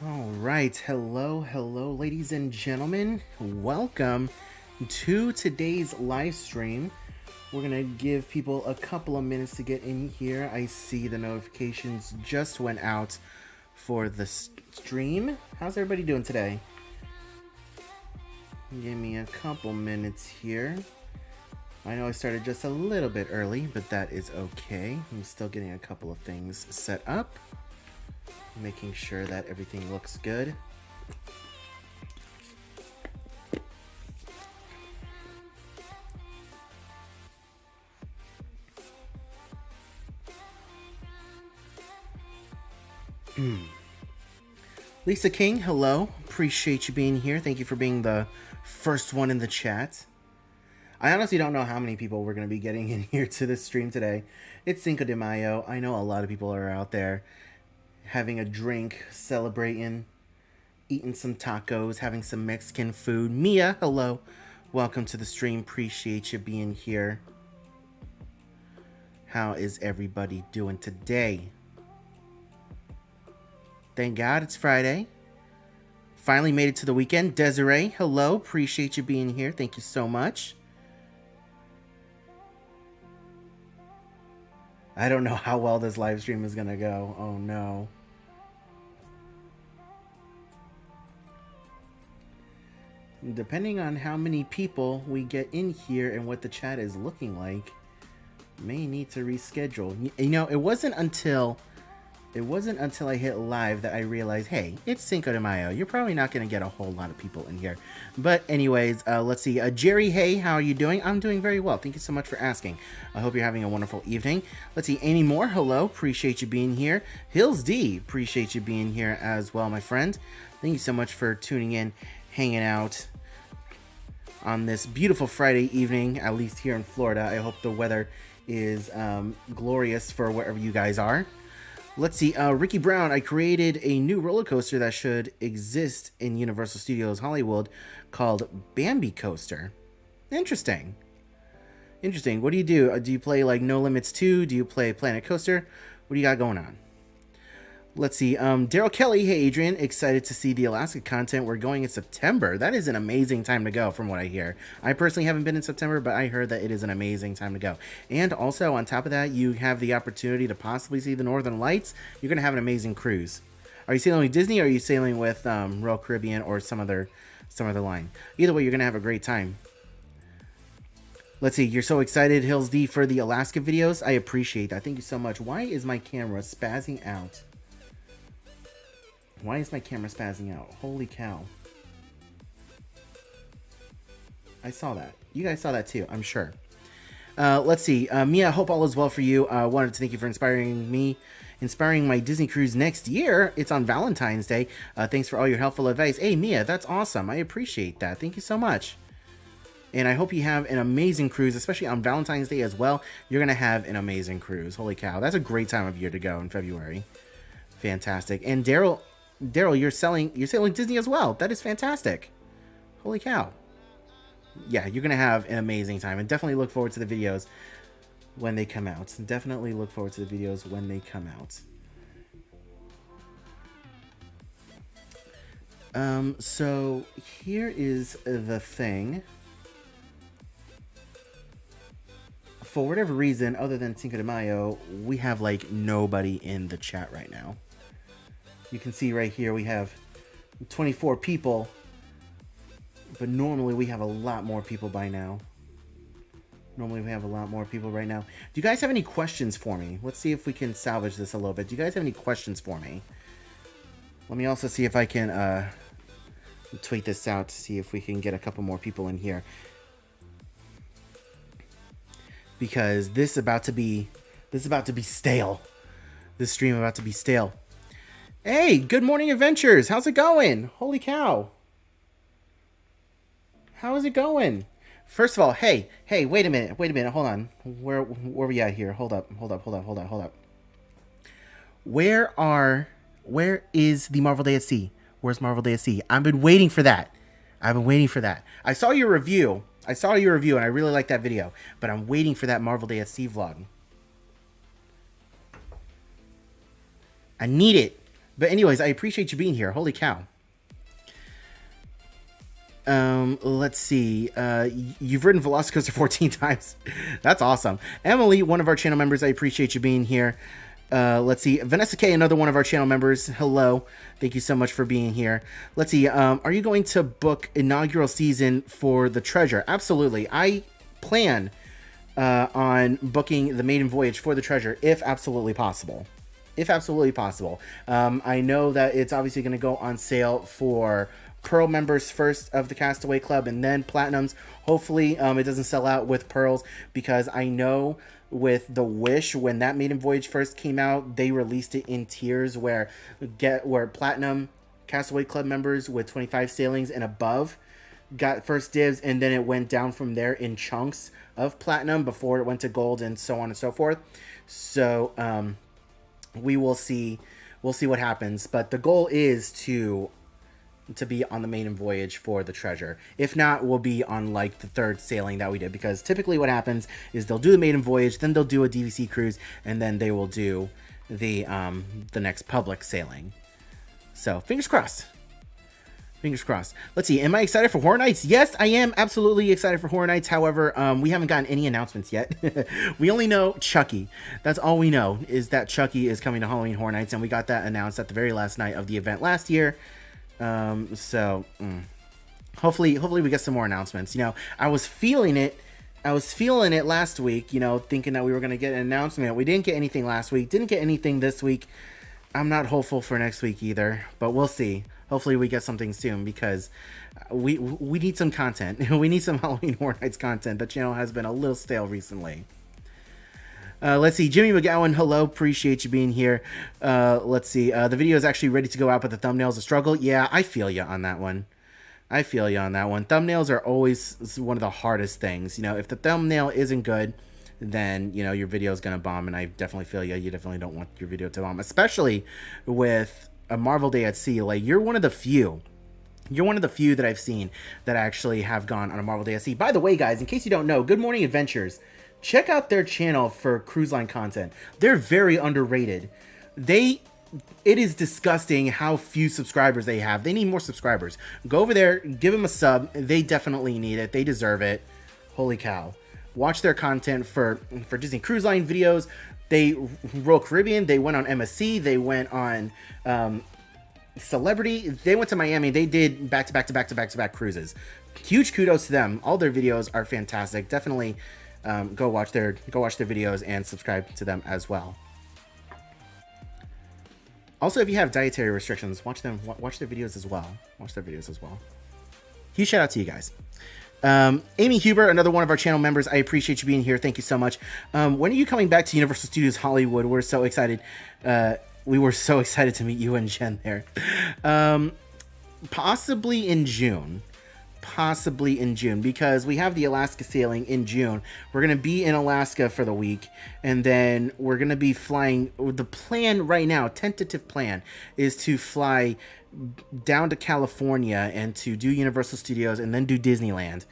All right, hello, ladies and gentlemen. Welcome to today's live stream. We're gonna give people a couple of minutes to get in here. I see the notifications just went out for the stream. How's everybody doing today? Give me a couple minutes here. I know I started just a little bit early, but that is okay. I'm still getting a couple of things set up, making sure that everything looks good. Lisa King, hello. Appreciate you being here. Thank you for being the first one in the chat. I honestly don't know how many people we're going to be getting in here to this stream today. It's Cinco de Mayo. I know a lot of people are out there having a drink, celebrating, eating some tacos, having some Mexican food. Mia, hello. Welcome to the stream. Appreciate you being here. How is everybody doing today? Thank God it's Friday. Finally made it to the weekend. Desiree, hello. Appreciate you being here. Thank you so much. I don't know how well this live stream is going to go. Oh, no. Depending on how many people we get in here and what the chat is looking like, may need to reschedule. You know, it wasn't until I hit live that I realized, hey, it's Cinco de Mayo. You're probably not going to get a whole lot of people in here. But anyways, let's see. Jerry, hey, how are you doing? I'm doing very well. Thank you so much for asking. I hope you're having a wonderful evening. Let's see. Amy Moore, hello. Appreciate you being here. Hills D, appreciate you being here as well, my friend. Thank you so much for tuning in, hanging out on this beautiful Friday evening, at least here in Florida. I hope the weather is glorious for wherever you guys are. Let's see, Ricky Brown, I created a new roller coaster that should exist in Universal Studios Hollywood called Bambi Coaster. Interesting. Interesting. What do you do? Do you play like No Limits 2? Do you play Planet Coaster? What do you got going on? Let's see, Daryl Kelly, hey Adrian, excited to see the Alaska content. We're going in September. That is an amazing time to go from what I hear. I personally haven't been in September, but I heard that it is an amazing time to go. And also, on top of that, you have the opportunity to possibly see the Northern Lights. You're going to have an amazing cruise. Are you sailing with Disney or are you sailing with Royal Caribbean or some other line? Either way, you're going to have a great time. Let's see, you're so excited, Hills D, for the Alaska videos. I appreciate that. Thank you so much. Why is my camera spazzing out? Why is my camera spazzing out? Holy cow. I saw that. You guys saw that too, I'm sure. Let's see. Mia, I hope all is well for you. Wanted to thank you for inspiring my Disney cruise next year. It's on Valentine's Day. Thanks for all your helpful advice. Hey, Mia, that's awesome. I appreciate that. Thank you so much. And I hope you have an amazing cruise, especially on Valentine's Day as well. You're going to have an amazing cruise. Holy cow. That's a great time of year to go in February. Fantastic. And Daryl, you're sailing Disney as well. That is fantastic. Holy cow. Yeah, you're going to have an amazing time. And definitely look forward to the videos when they come out. Definitely look forward to the videos when they come out. So here is the thing. For whatever reason, other than Cinco de Mayo, we have like nobody in the chat right now. You can see right here we have 24 people, but normally we have a lot more people by now. Normally we have a lot more people right now. Do you guys have any questions for me? Let's see if we can salvage this a little bit. Do you guys have any questions for me? Let me also see if I can tweet this out to see if we can get a couple more people in here. Because this is about to be stale. This stream about to be stale. Hey, good morning, adventures. How's it going? Holy cow. How is it going? First of all, hey, wait a minute, hold on. Where we at here? Hold up. Where is the Marvel Day at Sea? Where's Marvel Day at Sea? I've been waiting for that. I saw your review. And I really like that video, but I'm waiting for that Marvel Day at Sea vlog. I need it. But anyways, I appreciate you being here. Holy cow. Let's see. You've ridden Velocicoaster 14 times. That's awesome. Emily, one of our channel members, I appreciate you being here. Let's see. Vanessa K, another one of our channel members. Hello. Thank you so much for being here. Let's see. Are you going to book inaugural season for the treasure? Absolutely. I plan on booking the maiden voyage for the treasure if absolutely possible. If absolutely possible. I know that it's obviously going to go on sale for Pearl members first of the Castaway Club and then Platinums. Hopefully it doesn't sell out with Pearls, because I know with the Wish, when that maiden voyage first came out, they released it in tiers where Platinum Castaway Club members with 25 sailings and above got first dibs, and then it went down from there in chunks of Platinum before it went to Gold and so on and so forth. So we will see. We'll see what happens, but the goal is to be on the maiden voyage for the treasure. If not, we'll be on like the third sailing that we did, because typically what happens is they'll do the maiden voyage, then they'll do a DVC cruise, and then they will do the next public sailing. So fingers crossed. Fingers crossed. Let's see. Am I excited for Horror Nights? Yes, I am absolutely excited for Horror Nights. However, we haven't gotten any announcements yet. We only know Chucky. That's all we know, is that Chucky is coming to Halloween Horror Nights, and we got that announced at the very last night of the event last year. Hopefully we get some more announcements. You know, I was feeling it last week, you know, thinking that we were going to get an announcement. We didn't get anything last week. Didn't get anything this week. I'm not hopeful for next week either, but we'll see. Hopefully we get something soon, because we need some content. We need some Halloween Horror Nights content. The channel has been a little stale recently. Let's see. Jimmy McGowan, hello. Appreciate you being here. Let's see. The video is actually ready to go out, but the thumbnail's a struggle. Yeah, I feel you on that one. Thumbnails are always one of the hardest things. You know, if the thumbnail isn't good, then, you know, your video is going to bomb, and I definitely feel you. You definitely don't want your video to bomb, especially with a Marvel Day at Sea. Like, you're one of the few that I've seen that actually have gone on a Marvel Day at Sea. By the way, guys, in case you don't know, Good Morning Adventures, check out their channel for cruise line content. They're very underrated. It is disgusting how few subscribers they have. They need more subscribers. Go over there, give them a sub. They definitely need it. They deserve it. Holy cow. Watch their content for Disney Cruise Line videos. They Royal Caribbean. They went on MSC. They went on Celebrity. They went to Miami. They did back-to-back cruises. Huge kudos to them. All their videos are fantastic. Definitely go watch their videos and subscribe to them as well. Also, if you have dietary restrictions, watch their videos as well. Huge shout out to you guys. Amy Huber, another one of our channel members. I appreciate you being here. Thank you so much. When are you coming back to Universal Studios Hollywood? We're so excited. We were so excited to meet you and Jen there. Possibly in June, because we have the Alaska sailing in June. We're going to be in Alaska for the week, and then we're going to be flying. The plan right now, tentative plan, is to fly down to California and to do Universal Studios and then do Disneyland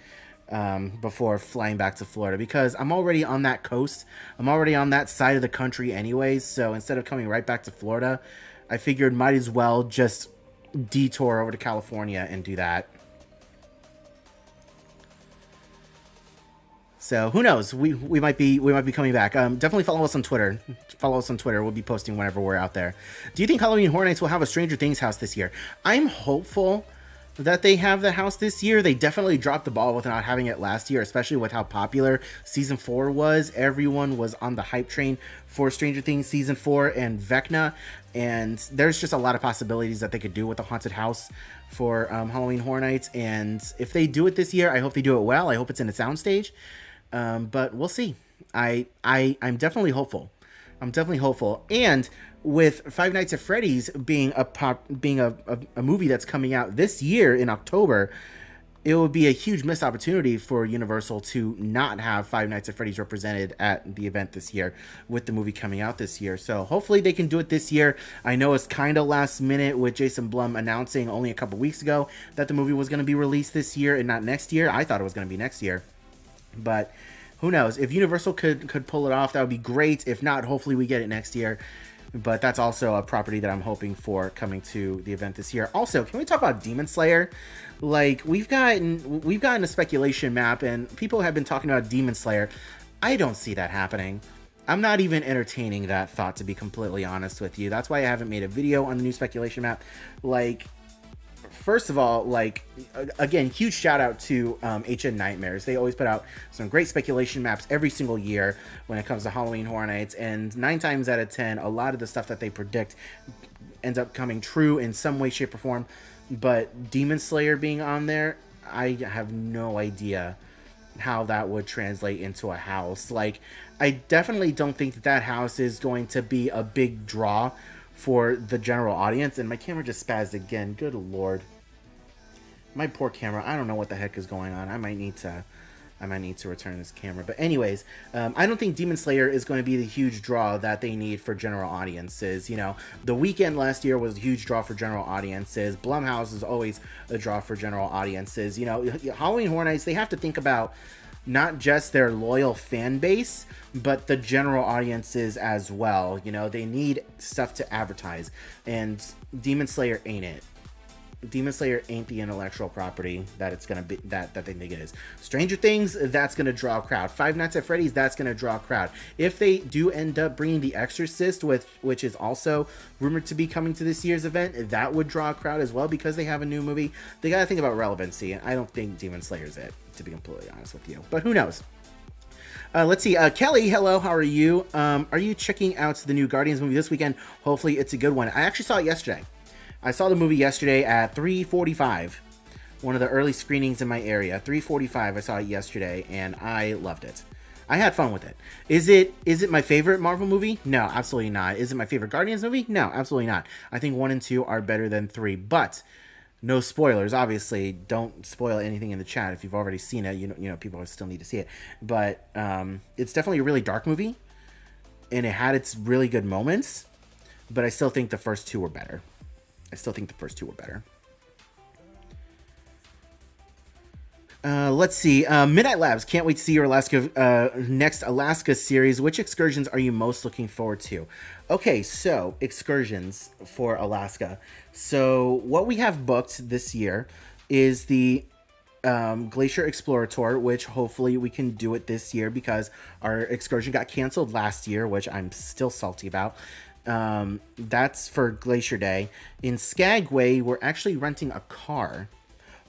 before flying back to Florida, because I'm already on that coast. I'm already on that side of the country anyways, so instead of coming right back to Florida, I figured might as well just detour over to California and do that. So who knows? We might be coming back. Definitely follow us on Twitter. We'll be posting whenever we're out there. Do you think Halloween Horror Nights will have a Stranger Things house this year? I'm hopeful that they have the house this year. They definitely dropped the ball with not having it last year, especially with how popular season 4 was. Everyone was on the hype train for Stranger Things season 4 and Vecna, and there's just a lot of possibilities that they could do with the haunted house for Halloween Horror Nights. And if they do it this year, I hope they do it well. I hope it's in a soundstage. But we'll see. I'm definitely hopeful. And with Five Nights at Freddy's being a movie that's coming out this year in October, it would be a huge missed opportunity for Universal to not have Five Nights at Freddy's represented at the event this year with the movie coming out this year. So hopefully they can do it this year. I know it's kind of last minute with Jason Blum announcing only a couple weeks ago that the movie was going to be released this year and not next year. I thought it was going to be next year. But who knows? If Universal could pull it off, that would be great. If not, hopefully we get it next year. but that's also a property that I'm hoping for coming to the event this year. Also, can we talk about Demon Slayer? Like we've gotten a speculation map, and people have been talking about Demon Slayer. I don't see that happening. I'm not even entertaining that thought, to be completely honest with you. That's why I haven't made a video on the new speculation map. Like, first of all, like, again, huge shout out to HN Nightmares. They always put out some great speculation maps every single year when it comes to Halloween Horror Nights, and 9 times out of 10, a lot of the stuff that they predict ends up coming true in some way, shape, or form. But Demon Slayer being on there, I have no idea how that would translate into a house. Like, I definitely don't think that that house is going to be a big draw for the general audience. And my camera just spazzed again. Good lord. My poor camera. I don't know what the heck is going on. I might need to return this camera. But anyways, I don't think Demon Slayer is going to be the huge draw that they need for general audiences. You know, The Weeknd last year was a huge draw for general audiences. Blumhouse is always a draw for general audiences. You know, Halloween Horror Nights, they have to think about not just their loyal fan base, but the general audiences as well. You know, they need stuff to advertise, and Demon Slayer ain't it. Demon Slayer ain't the intellectual property that it's gonna be, that they think it is. Stranger Things, that's gonna draw a crowd. Five Nights at Freddy's, that's gonna draw a crowd. If they do end up bringing The Exorcist, which is also rumored to be coming to this year's event, that would draw a crowd as well because they have a new movie. They gotta think about relevancy, and I don't think Demon Slayer's it, to be completely honest with you. But who knows? Let's see. Kelly, hello. How are you? Are you checking out the new Guardians movie this weekend? Hopefully, it's a good one. I actually saw it yesterday. I saw the movie yesterday at 3:45, one of the early screenings in my area. 3:45, I saw it yesterday, and I loved it. I had fun with it. Is it my favorite Marvel movie? No, absolutely not. Is it my favorite Guardians movie? No, absolutely not. I think 1 and 2 are better than 3, but no spoilers. Obviously, don't spoil anything in the chat. If you've already seen it, you know people still need to see it. But it's definitely a really dark movie, and it had its really good moments, but I still think the first two were better. Let's see. Midnight Labs. Can't wait to see your next Alaska series. Which excursions are you most looking forward to? Okay, so excursions for Alaska. So what we have booked this year is the Glacier Explorer Tour, which hopefully we can do it this year because our excursion got canceled last year, which I'm still salty about. That's for Glacier Day. In Skagway, we're actually renting a car.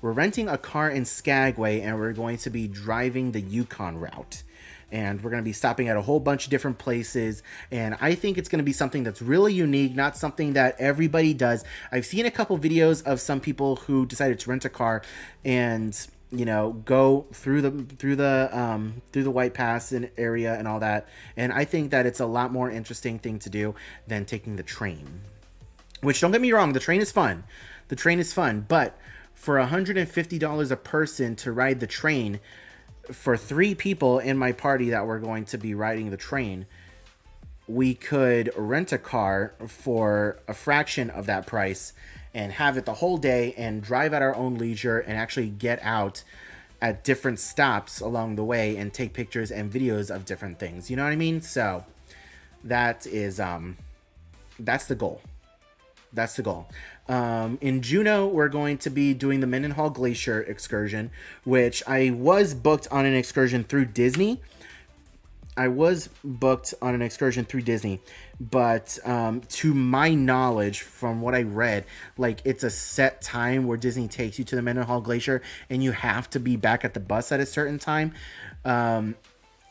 We're renting a car in Skagway, and we're going to be driving the Yukon route. And we're going to be stopping at a whole bunch of different places. And I think it's going to be something that's really unique, not something that everybody does. I've seen a couple videos of some people who decided to rent a car and, you know, go through the White Pass and area and all that. And I think that it's a lot more interesting thing to do than taking the train. Which, don't get me wrong, the train is fun. But for $150 a person to ride the train, for 3 people in my party that were going to be riding the train, we could rent a car for a fraction of that price and have it the whole day and drive at our own leisure and actually get out at different stops along the way and take pictures and videos of different things. You know what I mean? So that is that's the goal. In Juneau, we're going to be doing the Mendenhall Glacier excursion, which I was booked on an excursion through Disney. But to my knowledge, from what I read, like, it's a set time where Disney takes you to the Mendenhall Glacier, and you have to be back at the bus at a certain time.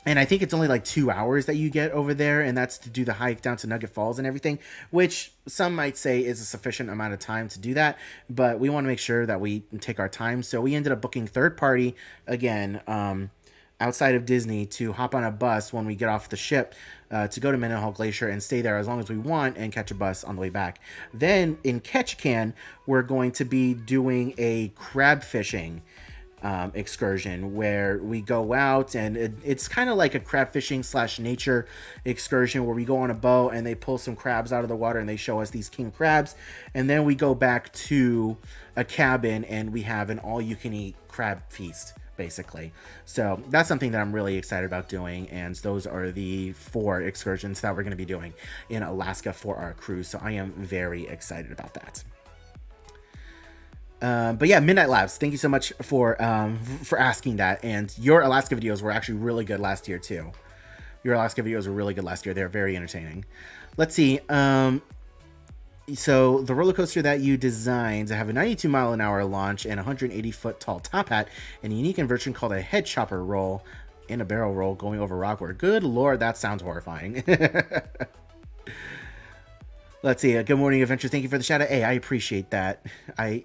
And I think it's only like 2 hours that you get over there, and that's to do the hike down to Nugget Falls and everything, which some might say is a sufficient amount of time to do that, but we want to make sure that we take our time. So we ended up booking third party, again, outside of Disney, to hop on a bus when we get off the ship to go to Mendenhall Glacier and stay there as long as we want and catch a bus on the way back. Then in Ketchikan, we're going to be doing a crab fishing excursion where we go out, and it's kind of like a crab fishing / nature excursion where we go on a boat and they pull some crabs out of the water and they show us these king crabs, and then we go back to a cabin and we have an all-you-can-eat crab feast basically. So that's something that I'm really excited about doing, and those are the 4 excursions that we're going to be doing in Alaska for our cruise. So I am very excited about that. But yeah, Midnight Labs, thank you so much for asking that. And your Alaska videos were actually really good last year too. Your Alaska videos were really good last year. They're very entertaining. Let's see. So the roller coaster that you designed have a 92-mile-an-hour launch and 180-foot tall top hat, and a unique inversion called a head chopper roll and a barrel roll going over rockwork. Good Lord, that sounds horrifying. Let's see. Good morning, Adventure. Thank you for the shout out. Hey, I appreciate that. I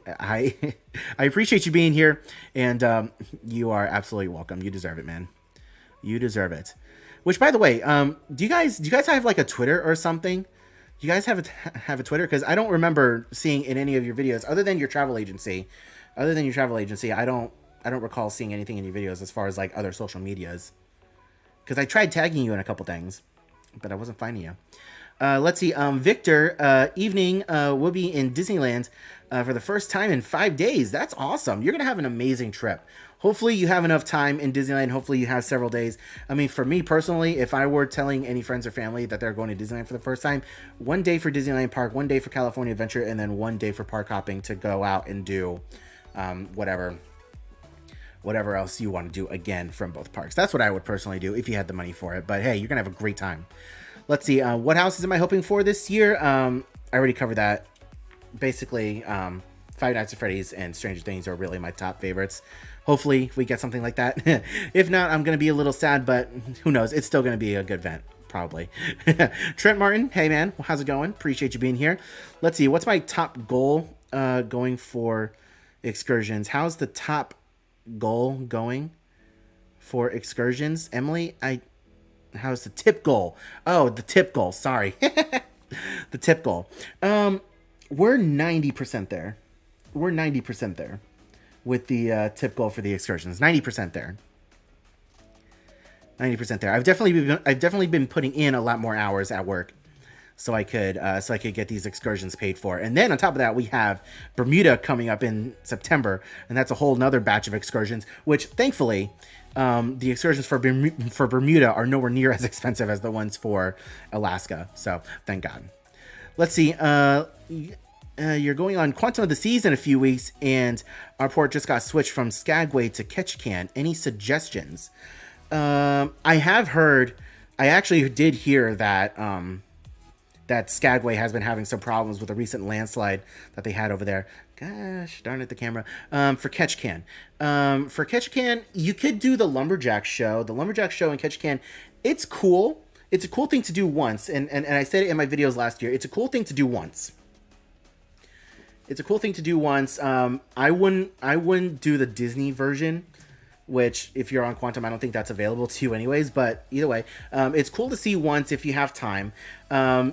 appreciate you being here, and you are absolutely welcome. You deserve it, man. You deserve it. Which, by the way, do you guys have like a Twitter or something? Do you guys have a Twitter? Because I don't remember seeing in any of your videos, other than your travel agency. I don't recall seeing anything in your videos as far as like other social medias. Because I tried tagging you in a couple things, but I wasn't finding you. Let's see. Victor, evening, we'll be in Disneyland for the first time in 5 days. That's awesome. You're going to have an amazing trip. Hopefully you have enough time in Disneyland. Hopefully you have several days. I mean, for me personally, if I were telling any friends or family that they're going to Disneyland for the first time, 1 day for Disneyland Park, 1 day for California Adventure, and then 1 day for park hopping to go out and do whatever else you want to do again from both parks. That's what I would personally do if you had the money for it. But hey, you're going to have a great time. Let's see. What houses am I hoping for this year? I already covered that. Basically, Five Nights at Freddy's and Stranger Things are really my top favorites. Hopefully, we get something like that. If not, I'm going to be a little sad, but who knows? It's still going to be a good event, probably. Trent Martin, hey man, how's it going? Appreciate you being here. Let's see. What's my top goal going for excursions? How's the top goal going for excursions? Emily, how's the tip goal? Oh, the tip goal. Sorry. The tip goal. We're 90% there. We're 90% there with the tip goal for the excursions. 90% there. 90% there. I've definitely been putting in a lot more hours at work so I could get these excursions paid for. And then on top of that, we have Bermuda coming up in September, and that's a whole nother batch of excursions, which thankfully the excursions for Bermuda are nowhere near as expensive as the ones for Alaska. So thank God. Let's see. You're going on Quantum of the Seas in a few weeks, and our port just got switched from Skagway to Ketchikan. Any suggestions? I have heard. I actually did hear that that Skagway has been having some problems with a recent landslide that they had over there. Gosh darn it, the camera. For Ketchikan. For Ketchikan, you could do the Lumberjack show. The Lumberjack show in Ketchikan, it's cool. It's a cool thing to do once. And I said it in my videos last year. It's a cool thing to do once. It's a cool thing to do once. I wouldn't do the Disney version, which if you're on Quantum, I don't think that's available to you anyways. But either way, it's cool to see once if you have time.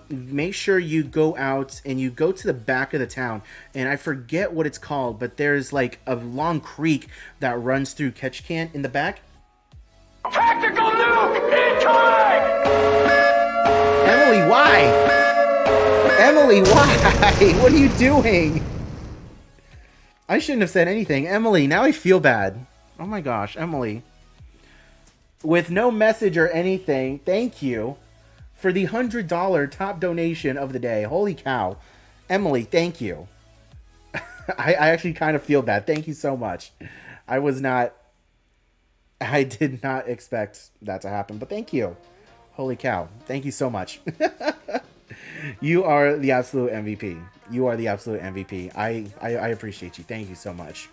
Make sure you go out and you go to the back of the town. And I forget what it's called, but there's like a long creek that runs through Ketchikan in the back. Tactical nuke incoming! Emily, why? Emily, why? What are you doing? I shouldn't have said anything. Emily, now I feel bad. Oh my gosh, Emily. With no message or anything, thank you for the $100 top donation of the day. Holy cow. Emily, thank you. I actually kind of feel bad. Thank you so much. I did not expect that to happen, but thank you. Holy cow. Thank you so much. You are the absolute MVP. You are the absolute MVP. I appreciate you. Thank you so much.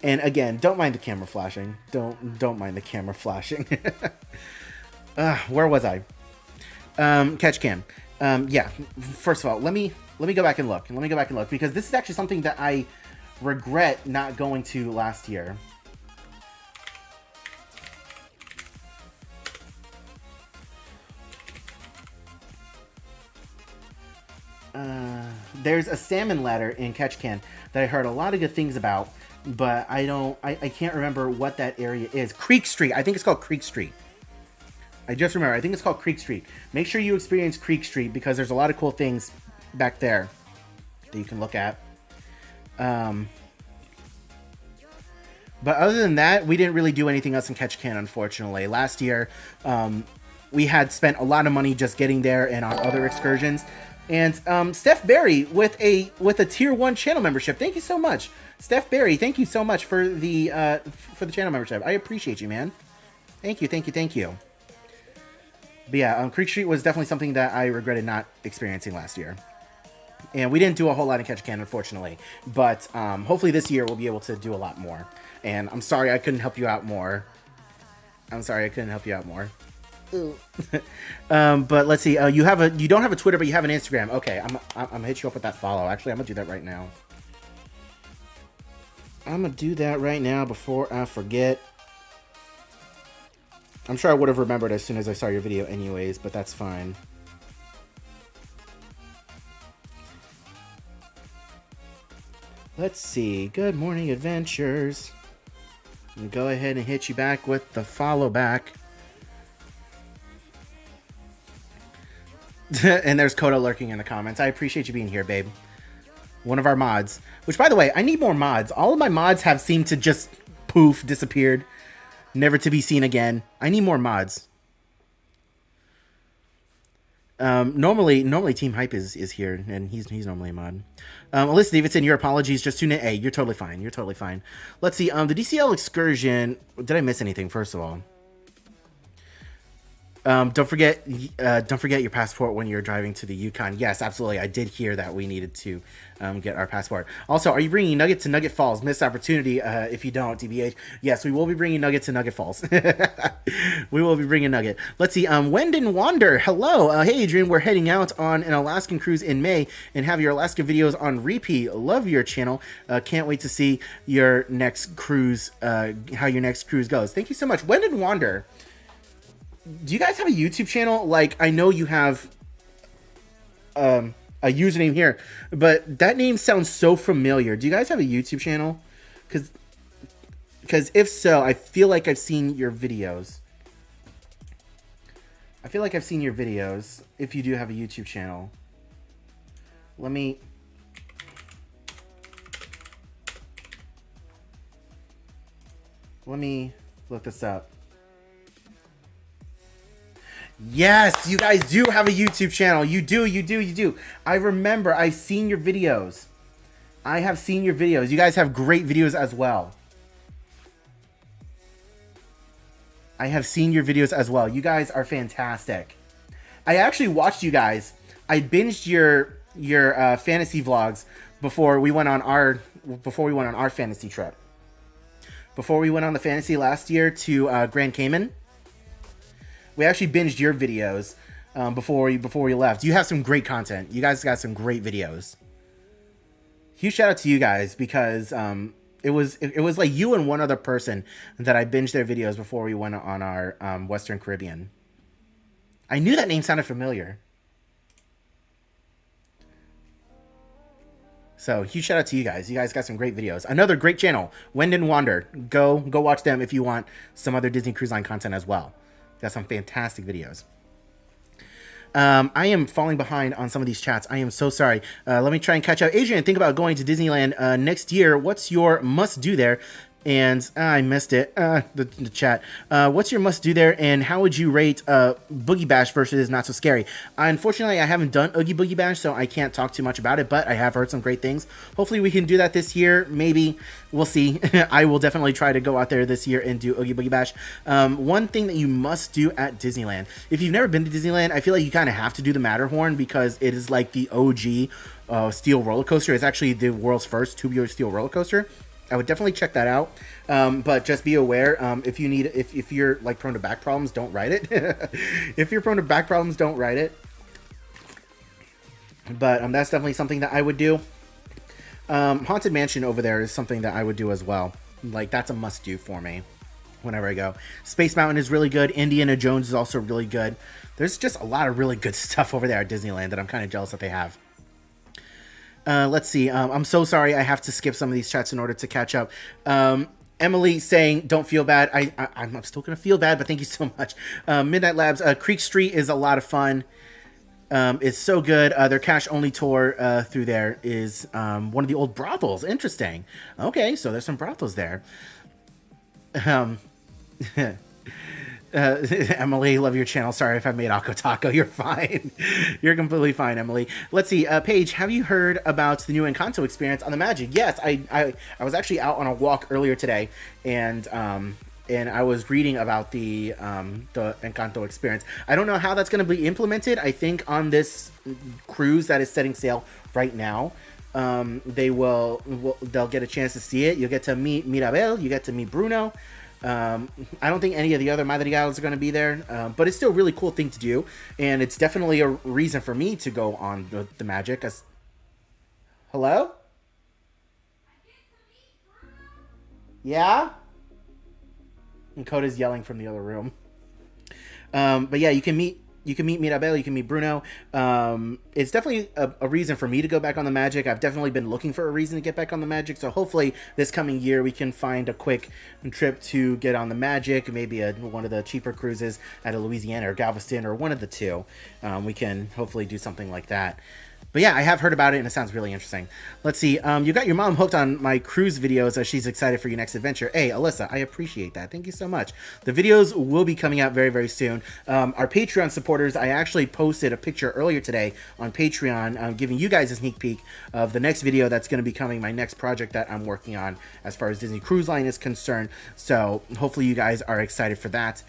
And again, don't mind the camera flashing. Don't mind the camera flashing. Where was I? Ketchikan. Yeah. First of all, let me go back and look. Because this is actually something that I regret not going to last year. There's a salmon ladder in Ketchikan that I heard a lot of good things about, but I can't remember what that area is. Creek Street. I think it's called Creek Street. I just remember. I think it's called Creek Street. Make sure you experience Creek Street because there's a lot of cool things back there that you can look at. But other than that, we didn't really do anything else in Ketchikan, unfortunately. Last year, we had spent a lot of money just getting there and on other excursions. And Steph Berry with a tier 1 channel membership. Thank you so much, Steph Berry. Thank you so much for the channel membership. I appreciate you, man. Thank you, thank you, thank you. But yeah, Creek Street was definitely something that I regretted not experiencing last year. And we didn't do a whole lot in Ketchikan, unfortunately. But hopefully this year we'll be able to do a lot more. And I'm sorry I couldn't help you out more. But let's see. You don't have a Twitter, but you have an Instagram. Okay, I'm gonna hit you up with that follow. Actually, I'm gonna do that right now. I'm gonna do that right now before I forget. I'm sure I would have remembered as soon as I saw your video anyways, but that's fine. Let's see. Good morning, adventures. I'm gonna go ahead and hit you back with the follow back. And there's Koda lurking in the comments. I appreciate you being here, babe. One of our mods. Which, by the way, I need more mods. All of my mods have seemed to just poof, disappeared. Never to be seen again. I need more mods. Normally Team Hype is here, and he's normally a mod. Alyssa Davidson, your apologies. Just tune in. Hey, you're totally fine. You're totally fine. Let's see. The DCL excursion. Did I miss anything? First of all, don't forget your passport when you're driving to the Yukon. Yes, absolutely. I did hear that we needed to get our passport. Also, are you bringing Nugget to Nugget Falls? Missed opportunity. If you don't, DBH. Yes, we will be bringing Nugget to Nugget Falls. We will be bringing Nugget. Let's see. Wendon Wander. Hello. Hey, Adrian. We're heading out on an Alaskan cruise in May and have your Alaska videos on repeat. Love your channel. Can't wait to see your next cruise. How your next cruise goes. Thank you so much, Wendon Wander. Do you guys have a YouTube channel? Like, I know you have a username here, but that name sounds so familiar. Do you guys have a YouTube channel? Because if so, I feel like I've seen your videos. If you do have a YouTube channel. Let me look this up. Yes, you guys do have a YouTube channel. You do. I remember. I've seen your videos. I have seen your videos. You guys have great videos as well. I have seen your videos as well. You guys are fantastic. I actually watched you guys. I binged your fantasy vlogs before we went on our fantasy trip. Before we went on the fantasy last year to Grand Cayman. We actually binged your videos before we left. You have some great content. You guys got some great videos. Huge shout out to you guys because it was like you and one other person that I binged their videos before we went on our Western Caribbean. I knew that name sounded familiar. So huge shout out to you guys. You guys got some great videos. Another great channel, Wendon Wander. Go watch them if you want some other Disney Cruise Line content as well. Got some fantastic videos. I am falling behind on some of these chats. I am so sorry. Let me try and catch up. Adrian, think about going to Disneyland next year. What's your must-do there? And I missed it. The chat. What's your must-do there? And how would you rate Boogie Bash versus Not So Scary? Unfortunately, I haven't done Oogie Boogie Bash, so I can't talk too much about it. But I have heard some great things. Hopefully, we can do that this year. Maybe. We'll see. I will definitely try to go out there this year and do Oogie Boogie Bash. One thing that you must do at Disneyland. If you've never been to Disneyland, I feel like you kind of have to do the Matterhorn because it is like the OG steel roller coaster. It's actually the world's first tubular steel roller coaster. I would definitely check that out, but just be aware if you're like prone to back problems, don't ride it. If you're prone to back problems, don't ride it. But that's definitely something that I would do. Haunted Mansion over there is something that I would do as well. Like that's a must do for me whenever I go. Space Mountain is really good. Indiana Jones is also really good. There's just a lot of really good stuff over there at Disneyland that I'm kind of jealous that they have. Let's see. I'm so sorry. I have to skip some of these chats in order to catch up. Emily saying, don't feel bad. I'm still going to feel bad, but thank you so much. Midnight Labs, Creek Street is a lot of fun. It's so good. Their cash-only tour through there is one of the old brothels. Interesting. Okay, so there's some brothels there. Um, Emily, love your channel. Sorry if I made Akko Taco. You're fine. You're completely fine, Emily. Let's see. Paige, have you heard about the new Encanto experience on the Magic? Yes, I was actually out on a walk earlier today, and I was reading about the Encanto experience. I don't know how that's going to be implemented. I think on this cruise that is setting sail right now, they'll get a chance to see it. You'll get to meet Mirabel. You get to meet Bruno. I don't think any of the other Madrigals are going to be there, but it's still a really cool thing to do, and it's definitely a reason for me to go on the Magic. Hello? Yeah? And Coda's yelling from the other room. But yeah, you can meet Mirabel, you can meet Bruno. It's definitely a reason for me to go back on the Magic. I've definitely been looking for a reason to get back on the Magic, so hopefully this coming year we can find a quick trip to get on the Magic, maybe one of the cheaper cruises at a Louisiana or Galveston or one of the two. We can hopefully do something like that. But yeah, I have heard about it, and it sounds really interesting. Let's see. You got your mom hooked on my cruise videos as she's excited for your next adventure. Hey, Alyssa, I appreciate that. Thank you so much. The videos will be coming out very, very soon. Our Patreon supporters, I actually posted a picture earlier today on Patreon giving you guys a sneak peek of the next video that's going to be coming, my next project that I'm working on as far as Disney Cruise Line is concerned. So hopefully you guys are excited for that.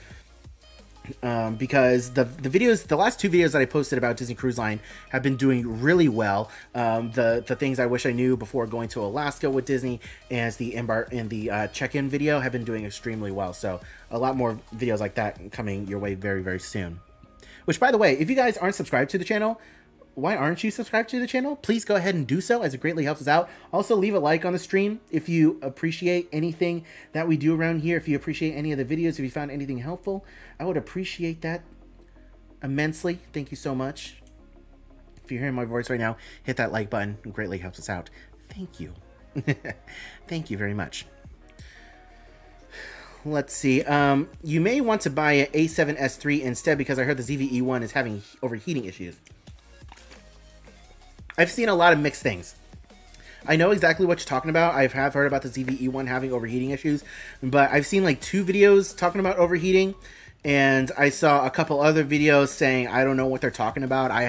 Because the last two videos that I posted about Disney Cruise Line have been doing really well. The things I wish I knew before going to Alaska with Disney and the check-in video have been doing extremely well. So a lot more videos like that coming your way very, very soon. Which, by the way, if you guys aren't subscribed to the channel, why aren't you subscribed to the channel? Please go ahead and do so, as it greatly helps us out. Also, leave a like on the stream if you appreciate anything that we do around here. If you appreciate any of the videos, if you found anything helpful, I would appreciate that immensely. Thank you so much. If you're hearing my voice right now, hit that like button. It greatly helps us out. Thank you. Thank you very much. Let's see. You may want to buy an A7S III instead, because I heard the ZVE1 is having overheating issues. I've seen a lot of mixed things. I know exactly what you're talking about. I have heard about the ZVE1 having overheating issues, but I've seen like 2 videos talking about overheating, and I saw a couple other videos saying I don't know what they're talking about. I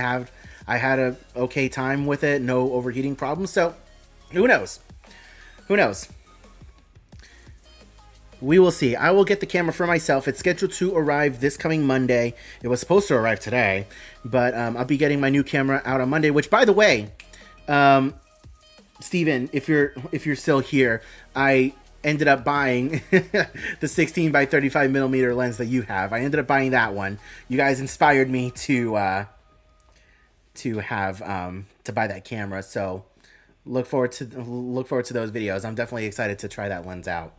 had a okay time with it, no overheating problems. So who knows? Who knows? We will see. I will get the camera for myself. It's scheduled to arrive this coming Monday. It was supposed to arrive today, but I'll be getting my new camera out on Monday. Which, by the way, Steven, if you're still here, I ended up buying the 16 by 35 millimeter lens that you have. I ended up buying that one. You guys inspired me to buy that camera. So look forward to those videos. I'm definitely excited to try that lens out.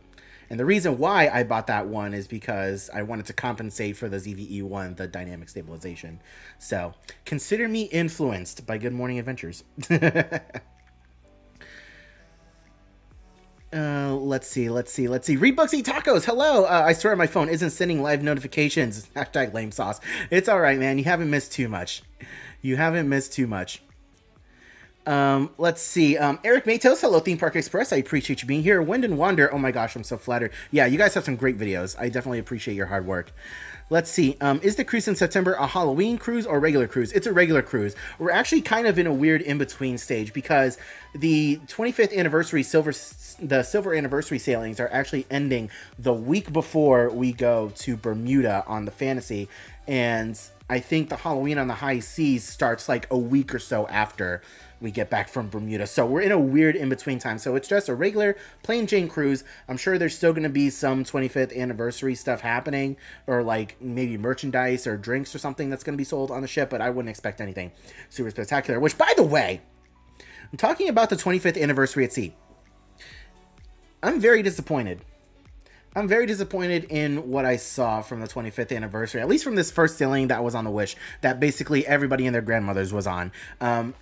And the reason why I bought that one is because I wanted to compensate for the ZVE1, the dynamic stabilization. So consider me influenced by Good Morning Adventures. Let's see. Read Books, Eat Tacos. Hello. I swear my phone isn't sending live notifications. Hashtag lame sauce. It's all right, man. You haven't missed too much. Let's see. Eric Matos, hello, Theme Park Express. I appreciate you being here. Wind and Wander. Oh my gosh, I'm so flattered. Yeah, you guys have some great videos. I definitely appreciate your hard work. Let's see. Is the cruise in September a Halloween cruise or regular cruise? It's a regular cruise. We're actually kind of in a weird in-between stage because the 25th anniversary silver anniversary sailings are actually ending the week before we go to Bermuda on the Fantasy, and I think the Halloween on the High Seas starts like a week or so after we get back from Bermuda. So we're in a weird in-between time. So it's just a regular plain Jane cruise. I'm sure there's still going to be some 25th anniversary stuff happening, or like maybe merchandise or drinks or something that's going to be sold on the ship, but I wouldn't expect anything super spectacular. Which, by the way, I'm talking about the 25th anniversary at sea. I'm very disappointed. I'm very disappointed in what I saw from the 25th anniversary, at least from this first sailing that was on the Wish, that basically everybody and their grandmothers was on.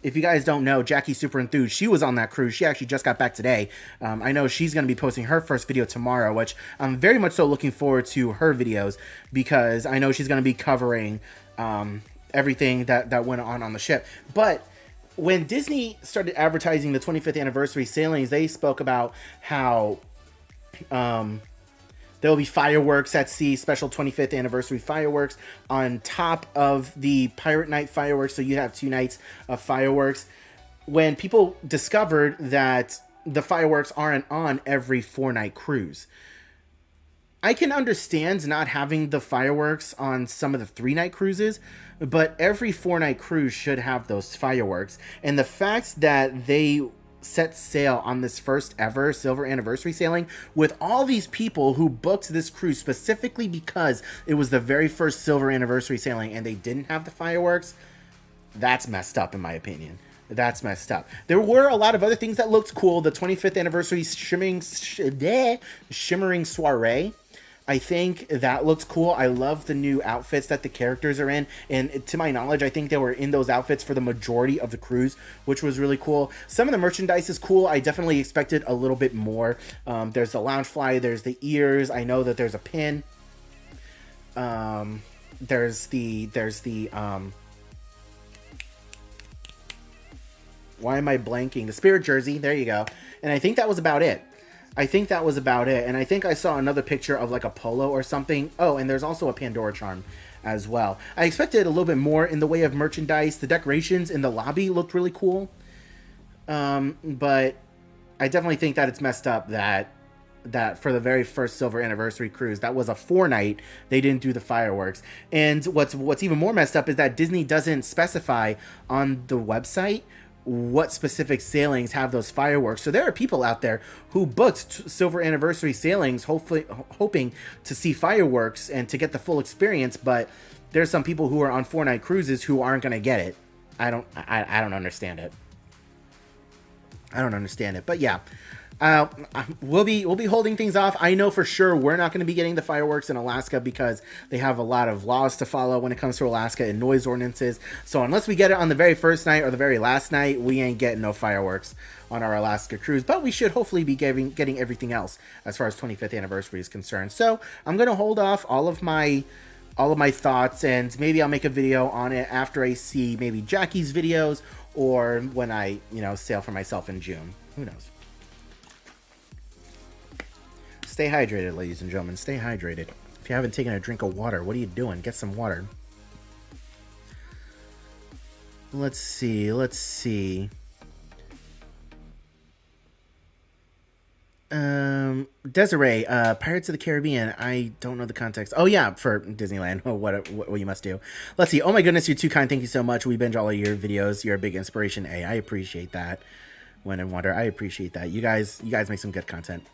If you guys don't know, Jackie Super Enthused, she was on that cruise. She actually just got back today. I know she's going to be posting her first video tomorrow, which I'm very much so looking forward to her videos, because I know she's going to be covering everything that went on the ship. But when Disney started advertising the 25th anniversary sailings, they spoke about how There will be fireworks at sea, special 25th anniversary fireworks on top of the Pirate Night fireworks. So you have 2 nights of fireworks. When people discovered that the fireworks aren't on every 4-night cruise, I can understand not having the fireworks on some of the 3-night cruises, but every 4-night cruise should have those fireworks. And the fact that they set sail on this first ever silver anniversary sailing with all these people who booked this cruise specifically because it was the very first silver anniversary sailing and they didn't have the fireworks, that's messed up in my opinion. That's messed up. There were a lot of other things that looked cool. The 25th anniversary shimmering soiree, I think that looks cool. I love the new outfits that the characters are in. And to my knowledge, I think they were in those outfits for the majority of the cruise, which was really cool. Some of the merchandise is cool. I definitely expected a little bit more. There's the Loungefly. There's the ears. I know that there's a pin. There's the why am I blanking? The Spirit jersey. There you go. And I think that was about it. And I think I saw another picture of like a polo or something. Oh, and there's also a Pandora charm as well. I expected a little bit more in the way of merchandise. The decorations in the lobby looked really cool. But I definitely think that it's messed up that for the very first silver anniversary cruise, that was a 4-night, they didn't do the fireworks. And what's even more messed up is that Disney doesn't specify on the website what specific sailings have those fireworks. So there are people out there who booked silver anniversary sailings, hopefully hoping to see fireworks and to get the full experience. But there's some people who are on 4-night cruises who aren't going to get it. I don't understand it. But yeah, we'll be holding things off. I know for sure we're not going to be getting the fireworks in Alaska because they have a lot of laws to follow when it comes to Alaska and noise ordinances. So unless we get it on the very first night or the very last night, we ain't getting no fireworks on our Alaska cruise. But we should hopefully be getting everything else as far as 25th anniversary is concerned. So I'm going to hold off all of my thoughts, and maybe I'll make a video on it after I see maybe Jackie's videos or when I sail for myself in June. Who knows? Stay hydrated, ladies and gentlemen. Stay hydrated. If you haven't taken a drink of water, what are you doing? Get some water. Let's see. Desiree, Pirates of the Caribbean. I don't know the context. Oh yeah, for Disneyland. Oh, what you must do. Let's see. Oh my goodness, you're too kind. Thank you so much. We binge all of your videos. You're a big inspiration. Hey, I appreciate that. When in Wonder, I appreciate that. You guys make some good content.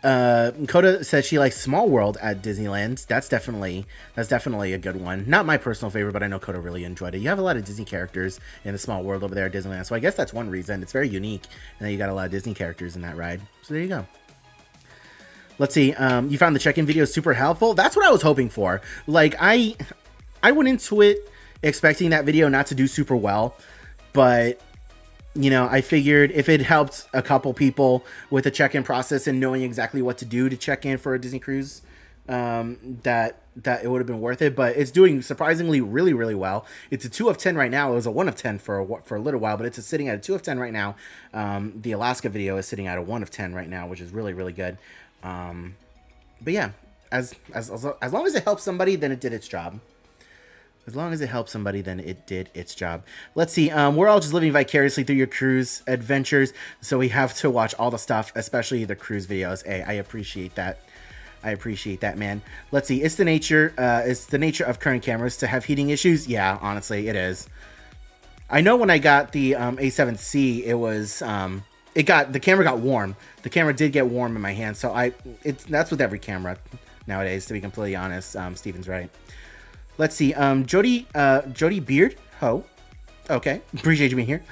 Coda says she likes Small World at Disneyland. That's definitely a good one. Not my personal favorite, but I know Coda really enjoyed it. You have a lot of Disney characters in the Small World over there at Disneyland, so I guess that's one reason. It's very unique, and then you got a lot of Disney characters in that ride. So there you go. Let's see. You found the check-in video super helpful. That's what I was hoping for. Like I went into it expecting that video not to do super well, but I figured if it helped a couple people with the check-in process and knowing exactly what to do to check in for a Disney cruise, that it would have been worth it. But it's doing surprisingly really, really well. It's a 2 of 10 right now. It was a 1 of 10 for a little while, but it's sitting at a 2 of 10 right now. The Alaska video is sitting at a 1 of 10 right now, which is really, really good. But yeah, as long as it helps somebody, then it did its job. As long as it helps somebody, then it did its job. Let's see. We're all just living vicariously through your cruise adventures, so we have to watch all the stuff, especially the cruise videos. Hey, I appreciate that. Man. Let's see. It's the nature of current cameras to have heating issues. Yeah, honestly, it is. I know when I got the A7C, it was the camera got warm. The camera did get warm in my hand, so that's with every camera nowadays. To be completely honest, Steven's right. Let's see. Jody Beard. Ho. Okay. Appreciate you being here.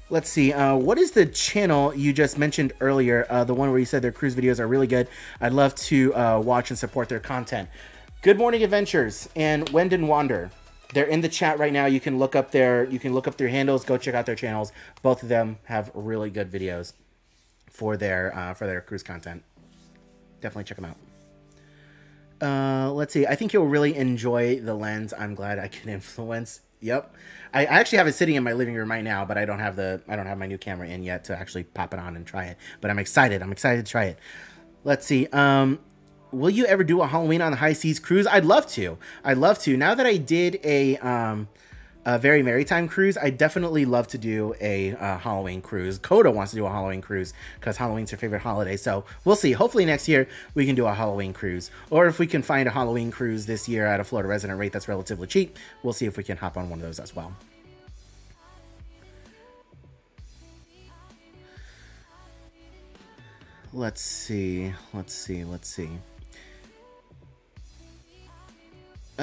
Let's see. What is the channel you just mentioned earlier? The one where you said their cruise videos are really good. I'd love to watch and support their content. Good Morning Adventures and Wend and Wander. They're in the chat right now. You can look up their handles. Go check out their channels. Both of them have really good videos for their cruise content. Definitely check them out. Let's see. I think you'll really enjoy the lens. I'm glad I can influence Yep. I actually have it sitting in my living room right now, but I don't have my new camera in yet to actually pop it on and try it. But I'm excited. I'm excited to try it. Let's see. Will you ever do a Halloween on the High Seas cruise? I'd love to. I'd love to. Now that I did a Very Maritime cruise, I definitely love to do a Halloween cruise. Coda wants to do a Halloween cruise because Halloween's her favorite holiday. So we'll see. Hopefully next year we can do a Halloween cruise. Or if we can find a Halloween cruise this year at a Florida resident rate that's relatively cheap, we'll see if we can hop on one of those as well. Let's see.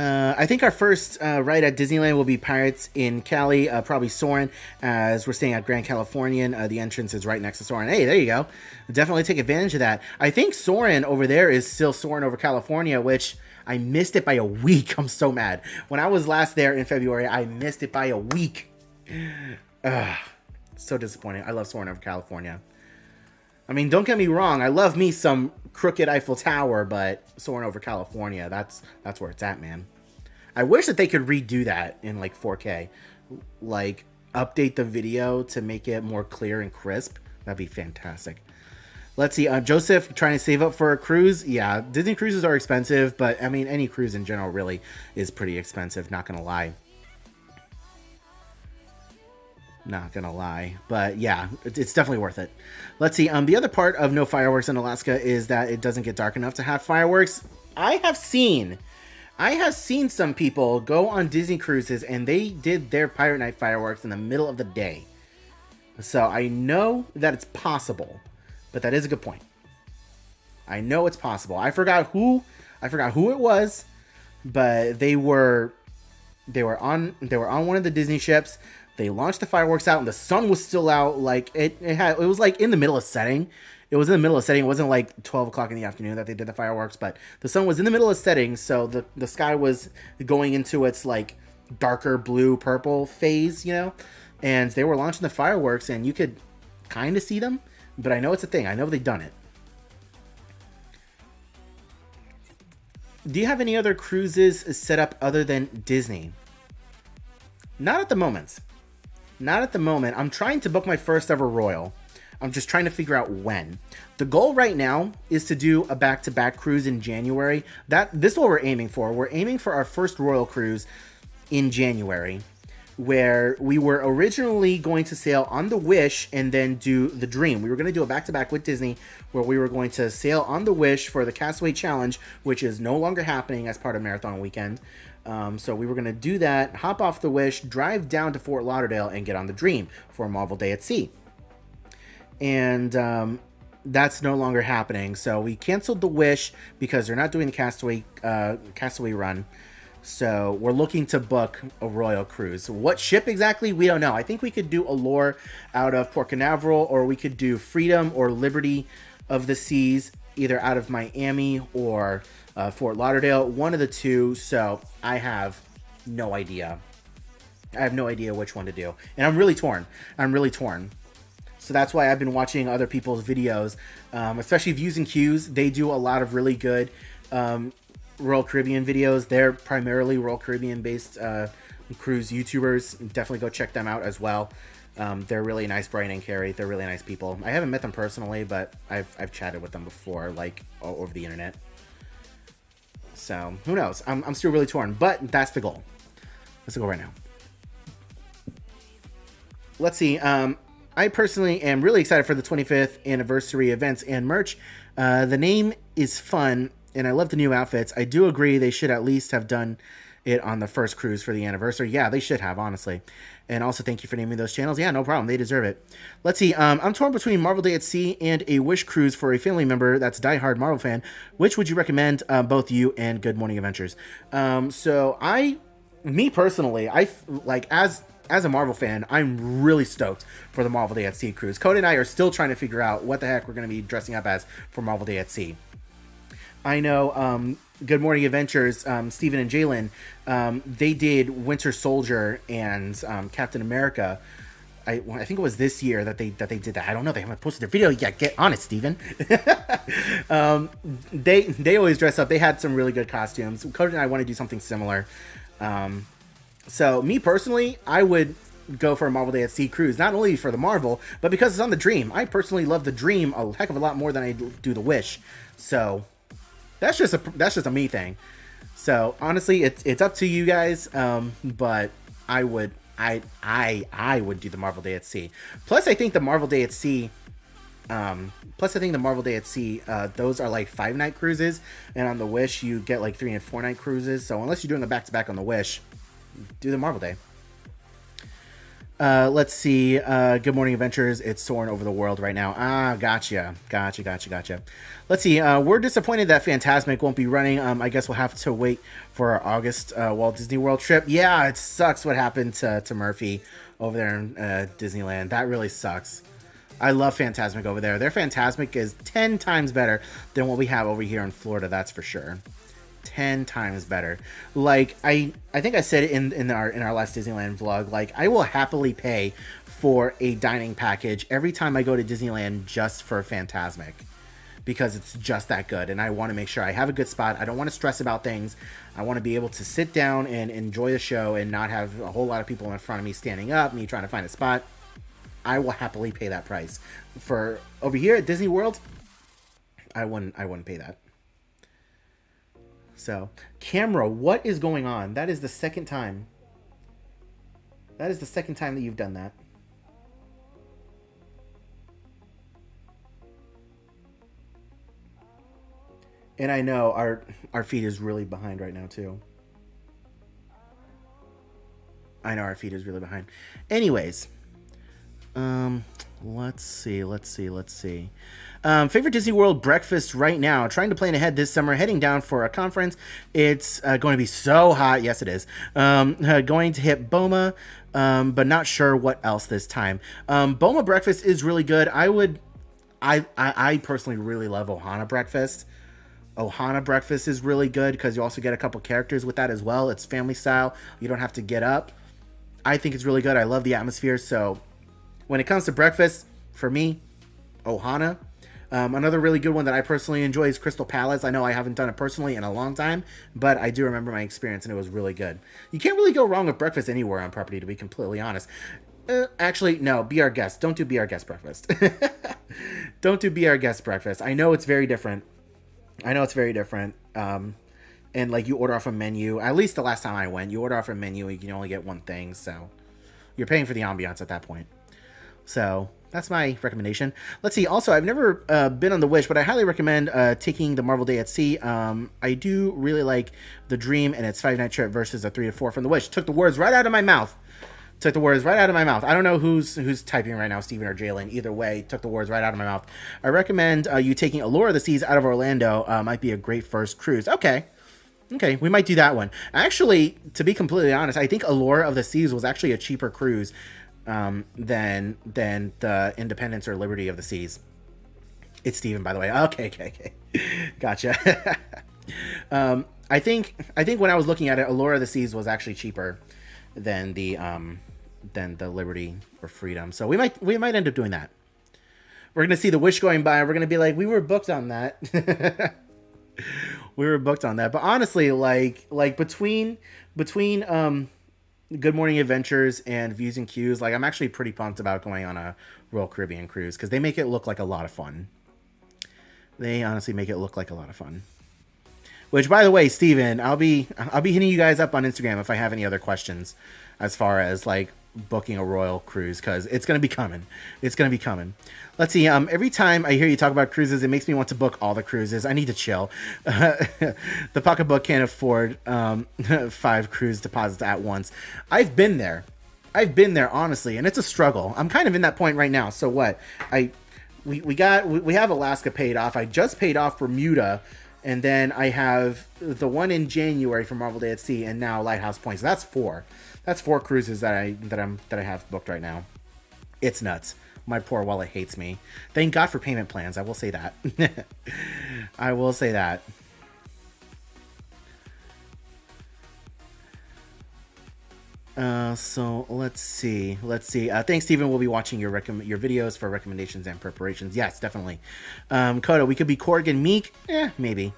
I think our first ride at Disneyland will be Pirates in Cali, probably Soarin', as we're staying at Grand Californian. The entrance is right next to Soarin'. Hey, there you go. Definitely take advantage of that. I think Soarin' over there is still Soarin' over California, which I missed it by a week. I'm so mad. When I was last there in February, I missed it by a week. So disappointing. I love Soarin' over California. I mean, don't get me wrong. I love me some crooked Eiffel Tower, but Soarin' over California, that's where it's at, man. I wish that they could redo that in like 4K. Like, update the video to make it more clear and crisp. That'd be fantastic. Let's see. Joseph trying to save up for a cruise. Yeah, Disney cruises are expensive, but I mean, any cruise in general really is pretty expensive. Not gonna lie. Not gonna lie, but yeah, it's definitely worth it. Let's see. The other part of no fireworks in Alaska is that it doesn't get dark enough to have fireworks. I have seen some people go on Disney cruises and they did their Pirate Night fireworks in the middle of the day. So I know that it's possible, but that is a good point. I know it's possible. I forgot who it was, but they were on one of the Disney ships. They launched the fireworks out and the sun was still out. Like it was like in the middle of setting. It was in the middle of setting. It wasn't like 12 o'clock in the afternoon that they did the fireworks, but the sun was in the middle of setting. So the sky was going into its like darker blue purple phase, you know, and they were launching the fireworks and you could kind of see them, but I know it's a thing. I know they've done it. Do you have any other cruises set up other than Disney? Not at the moment. Not at the moment. I'm trying to book my first ever Royal. I'm just trying to figure out when. The goal right now is to do a back-to-back cruise in January. This is what we're aiming for. We're aiming for our first Royal cruise in January, where we were originally going to sail on the Wish and then do the Dream. We were going to do a back-to-back with Disney where we were going to sail on the Wish for the Castaway Challenge, which is no longer happening as part of Marathon Weekend. So we were going to do that, hop off the Wish, drive down to Fort Lauderdale, and get on the Dream for a Marvel Day at Sea. And that's no longer happening. So we canceled the Wish because they're not doing the Castaway run. So we're looking to book a Royal cruise. What ship exactly? We don't know. I think we could do Allure out of Port Canaveral, or we could do Freedom or Liberty of the Seas, either out of Miami or Fort Lauderdale, one of the two. So I have no idea. I have no idea which one to do. And I'm really torn. So that's why I've been watching other people's videos, especially Views and Cues. They do a lot of really good Royal Caribbean videos. They're primarily Royal Caribbean based cruise YouTubers. Definitely go check them out as well. They're really nice, Brian and Carrie. They're really nice people. I haven't met them personally, but I've chatted with them before, like all over the internet. So who knows? I'm still really torn, but that's the goal. Let's go right now. Let's see. I personally am really excited for the 25th anniversary events and merch. The name is fun, and I love the new outfits. I do agree they should at least have done it on the first cruise for the anniversary. Yeah, they should have, honestly. And also, thank you for naming those channels. Yeah, no problem. They deserve it. Let's see. I'm torn between Marvel Day at Sea and a Wish cruise for a family member that's a diehard Marvel fan. Which would you recommend? Both you and Good Morning Adventures. Me personally, as a Marvel fan, I'm really stoked for the Marvel Day at Sea cruise. Cody and I are still trying to figure out what the heck we're going to be dressing up as for Marvel Day at Sea. I know Good Morning Adventures, Steven and Jalen, they did Winter Soldier and Captain America. I think it was this year that they did that. I don't know. They haven't posted their video yet. Get on it, Steven. They always dress up. They had some really good costumes. Cody and I want to do something similar. So me personally, I would go for a Marvel Day at Sea cruise, not only for the Marvel, but because it's on the Dream. I personally love the Dream a heck of a lot more than I do the Wish. So that's just a me thing. So honestly, it's up to you guys. But I would I would do the Marvel Day at Sea. Plus, I think the Marvel Day at Sea. Those are like 5-night cruises, and on the Wish you get like 3 and 4-night cruises. So unless you're doing a back-to-back on the Wish, do the Marvel Day. Let's see. Good Morning Adventures. It's soaring over the world right now. Gotcha. Let's see. We're disappointed that Fantasmic won't be running. I guess we'll have to wait for our August Walt Disney World trip. Yeah, it sucks what happened to Murphy over there in Disneyland. That really sucks. I love Fantasmic over there. Their Fantasmic is 10 times better than what we have over here in Florida. That's for sure. 10 times better. Like I think I said it in our last Disneyland vlog. Like I will happily pay for a dining package every time I go to Disneyland just for Fantasmic, because it's just that good, and I want to make sure I have a good spot. I don't want to stress about things. I want to be able to sit down and enjoy the show and not have a whole lot of people in front of me standing up, me trying to find a spot. I will happily pay that price. For over here at Disney World, I wouldn't pay that. So, camera, what is going on? That is the second time. That is the second time that you've done that. And I know our feed is really behind right now too. I know our feed is really behind. Anyways, let's see. Favorite Disney World breakfast right now. Trying to plan ahead this summer. Heading down for a conference. It's going to be so hot. Yes, it is. Going to hit Boma, but not sure what else this time. Boma breakfast is really good. I personally really love Ohana breakfast. Ohana breakfast is really good because you also get a couple characters with that as well. It's family style. You don't have to get up. I think it's really good. I love the atmosphere. So when it comes to breakfast, for me, Ohana. Another really good one that I personally enjoy is Crystal Palace. I know I haven't done it personally in a long time, but I do remember my experience and it was really good. You can't really go wrong with breakfast anywhere on property, to be completely honest. Actually, no, Be Our Guest. Don't do Be Our Guest breakfast. Don't do Be Our Guest breakfast. I know it's very different. And like you order off a menu. At least the last time I went, you order off a menu and you can only get one thing. So you're paying for the ambiance at that point. So that's my recommendation. Let's see. Also, I've never been on the Wish, but I highly recommend taking the Marvel Day at Sea. I do really like the Dream and its 5-night trip versus a 3 to 4 from the Wish. Took the words right out of my mouth. I don't know who's typing right now, Steven or Jalen. Either way, took the words right out of my mouth. I recommend you taking Allure of the Seas out of Orlando. Might be a great first cruise. Okay, we might do that one. Actually, to be completely honest, I think Allure of the Seas was actually a cheaper cruise than the Independence or Liberty of the Seas. It's Steven, by the way. Okay. Gotcha. I think when I was looking at it, Allure of the Seas was actually cheaper than the Liberty or Freedom. So we might end up doing that. We're gonna see the Wish going by, and we're gonna be like, we were booked on that. But honestly, like between Good Morning Adventures and Views and Cues, like I'm actually pretty pumped about going on a Royal Caribbean cruise because they make it look like a lot of fun. They honestly make it look like a lot of fun. Which, by the way, Steven, I'll be hitting you guys up on Instagram if I have any other questions as far as like booking a Royal cruise, because it's gonna be coming. Let's see. Every time I hear you talk about cruises, it makes me want to book all the cruises. I need to chill. The pocketbook can't afford 5 cruise deposits at once. I've been there, honestly, and it's a struggle. I'm kind of in that point right now. So what? We have Alaska paid off. I just paid off Bermuda. And then I have the one in January for Marvel Day at Sea, and now Lighthouse Point. So that's 4. That's 4 cruises that I have booked right now. It's nuts. My poor wallet hates me. Thank God for payment plans. I will say that. So let's see. Thanks, Steven. We'll be watching your videos for recommendations and preparations. Yes, definitely. Coda, we could be Korg and Meek. Maybe.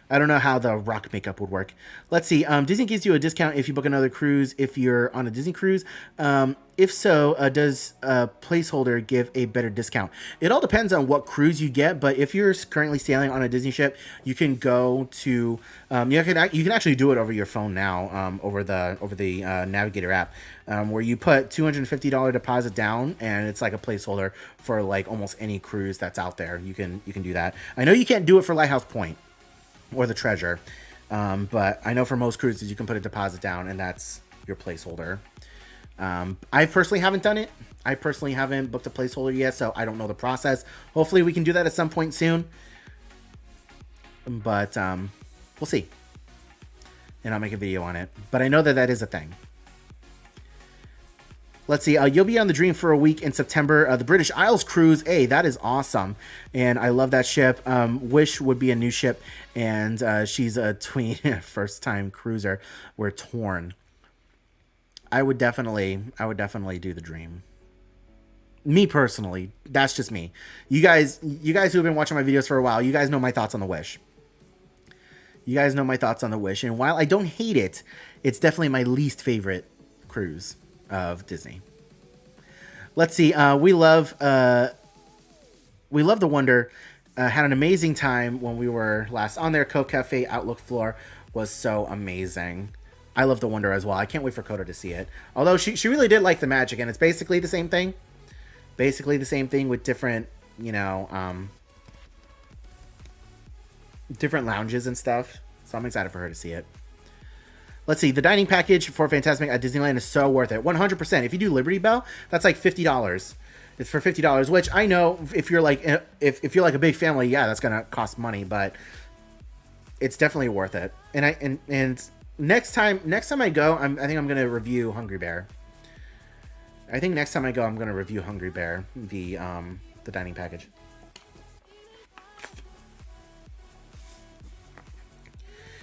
I don't know how the rock makeup would work. Let's see. Disney gives you a discount if you book another cruise if you're on a Disney cruise. If so, does a placeholder give a better discount? It all depends on what cruise you get, but if you're currently sailing on a Disney ship, you can go to you can actually do it over your phone now, over the Navigator app, where you put $250 deposit down, and it's like a placeholder for like almost any cruise that's out there. You can do that. I know you can't do it for Lighthouse Point or the Treasure, but I know for most cruises you can put a deposit down, and that's your placeholder. I personally haven't done it. I personally haven't booked a placeholder yet, so I don't know the process. Hopefully we can do that at some point soon, but we'll see, and I'll make a video on it. But I know that is a thing. Let's see. You'll be on the Dream for a week in September. The British Isles cruise. Hey, that is awesome, and I love that ship. Wish would be a new ship, and she's a tween first-time cruiser. We're torn. I would definitely do the Dream. Me personally, that's just me. You guys who have been watching my videos for a while, you guys know my thoughts on the Wish. And while I don't hate it, it's definitely my least favorite cruise of Disney. Let's see. We love the Wonder. Had an amazing time when we were last on there. Cove Cafe Outlook floor was so amazing. I love the Wonder as well. I can't wait for Coda to see it. Although she really did like the Magic, and it's basically the same thing. Basically the same thing with different, different lounges and stuff. So I'm excited for her to see it. Let's see. The dining package for Fantasmic at Disneyland is so worth it. 100%. If you do Liberty Bell, that's like $50. It's for $50, which I know if you're like if you're like a big family, yeah, that's gonna cost money, but it's definitely worth it. And next time I go, I think I'm gonna review Hungry Bear. I think next time I go, I'm gonna review Hungry Bear, the dining package.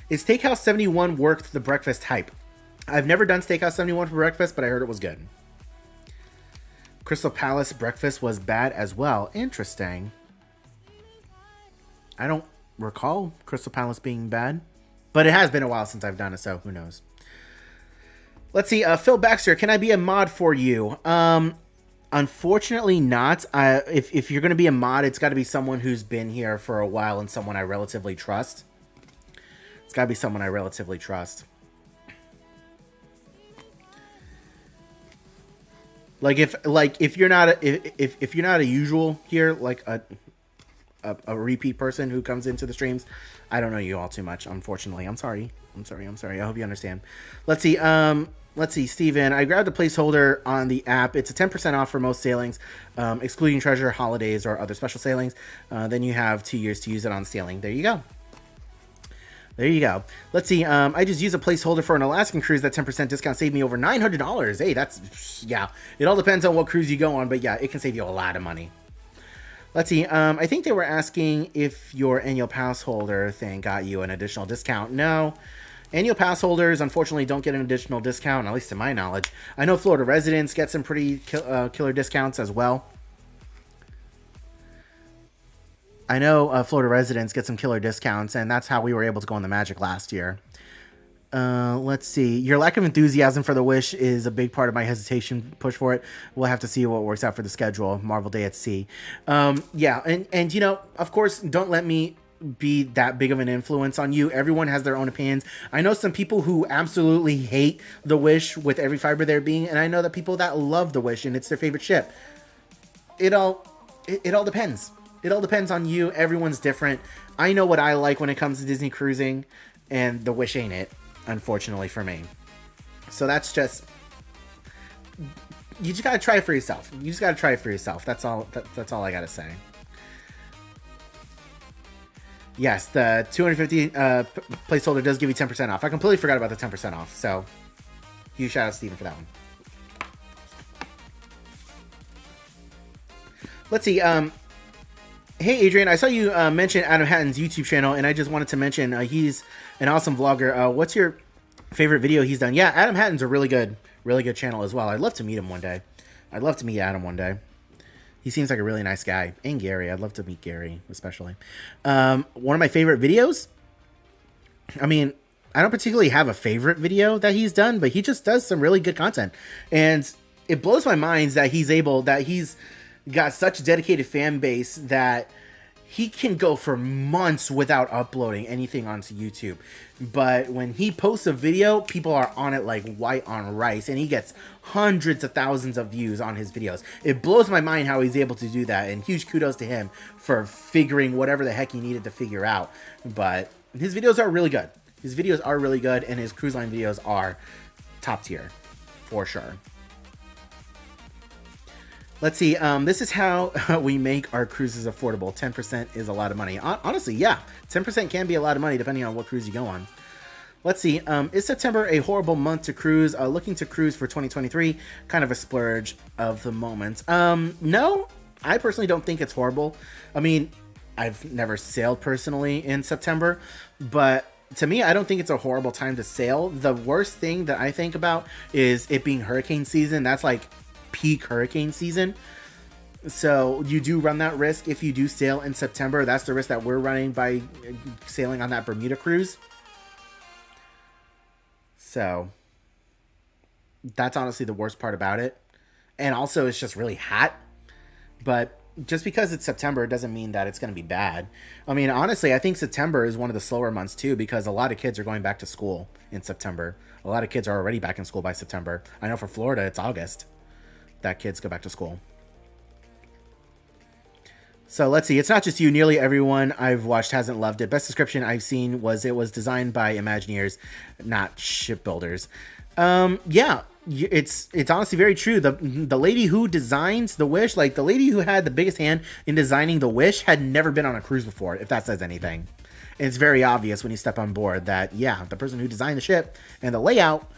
Is Steakhouse 71 worth the breakfast hype? I've never done Steakhouse 71 for breakfast, but I heard it was good. Crystal Palace breakfast was bad as well. Interesting. I don't recall Crystal Palace being bad, but it has been a while since I've done it, so who knows. Let's see. Phil Baxter, can I be a mod for you? Unfortunately not. If you're going to be a mod, it's got to be someone who's been here for a while and someone I relatively trust. It's got to be someone I relatively trust. If you're not a usual here, like a repeat person who comes into the streams, I don't know you all too much, unfortunately. I'm sorry. I hope you understand. Let's see, Steven. I grabbed a placeholder on the app. It's a 10% off for most sailings, excluding Treasure, holidays, or other special sailings. Then you have 2 years to use it on sailing. There you go. Let's see. I just used a placeholder for an Alaskan cruise. That 10% discount saved me over $900. Hey, that's, yeah. It all depends on what cruise you go on, but yeah, it can save you a lot of money. Let's see. I think they were asking if your annual pass holder thing got you an additional discount. No. Annual pass holders, unfortunately, don't get an additional discount, at least to my knowledge. I know Florida residents get some pretty killer discounts as well. I know Florida residents get some killer discounts, and that's how we were able to go on the Magic last year. Let's see. Your lack of enthusiasm for the Wish is a big part of my hesitation push for it. We'll have to see what works out for the schedule. Marvel Day at Sea. Yeah, and of course, don't let me be that big of an influence on you. Everyone has their own opinions. I know some people who absolutely hate the Wish with every fiber of their being, and I know that people that love the Wish and it's their favorite ship. It all depends. It all depends on you. Everyone's different. I know what I like when it comes to Disney cruising, and the Wish ain't it, unfortunately for me. So that's just, you just gotta try it for yourself. That's all. That's all I gotta say. Yes, the 250 placeholder does give you 10% off. I completely forgot about the 10% off. So, huge shout out to Steven for that one. Let's see. Hey, Adrian, I saw you mention Adam Hatton's YouTube channel, and I just wanted to mention he's an awesome vlogger. What's your favorite video he's done? Yeah, Adam Hatton's a really good channel as well. I'd love to meet him one day. I'd love to meet Adam one day. He seems like a really nice guy. And Gary. I'd love to meet Gary, especially. One of my favorite videos? I mean, I don't particularly have a favorite video that he's done, but he just does some really good content. And it blows my mind that he's got such a dedicated fan base that he can go for months without uploading anything onto YouTube. But when he posts a video, people are on it like white on rice, and he gets hundreds of thousands of views on his videos. It blows my mind how he's able to do that, and huge kudos to him for figuring whatever the heck he needed to figure out. But his videos are really good. His videos are really good, and his cruise line videos are top tier, for sure. Let's see. This is how we make our cruises affordable. 10% is a lot of money. Honestly, yeah. 10% can be a lot of money depending on what cruise you go on. Let's see. Is September a horrible month to cruise? Looking to cruise for 2023. Kind of a splurge of the moment. No, I personally don't think it's horrible. I mean, I've never sailed personally in September, but to me, I don't think it's a horrible time to sail. The worst thing that I think about is it being hurricane season. That's like peak hurricane season. So you do run that risk if you do sail in September. That's the risk that we're running by sailing on that Bermuda cruise. So that's honestly the worst part about it. And also it's just really hot. But just because it's September doesn't mean that it's going to be bad. I mean, honestly, I think September is one of the slower months too, because a lot of kids are going back to school in September. A lot of kids are already back in school by September. I know for Florida, it's August that kids go back to school. So let's see. It's not just you. Nearly everyone I've watched hasn't loved it. Best description I've seen was it was designed by Imagineers, not shipbuilders. Yeah, it's honestly very true. The lady who designs the Wish, like the lady who had the biggest hand in designing the Wish, had never been on a cruise before, if that says anything. And it's very obvious when you step on board that, yeah, the person who designed the ship and the layout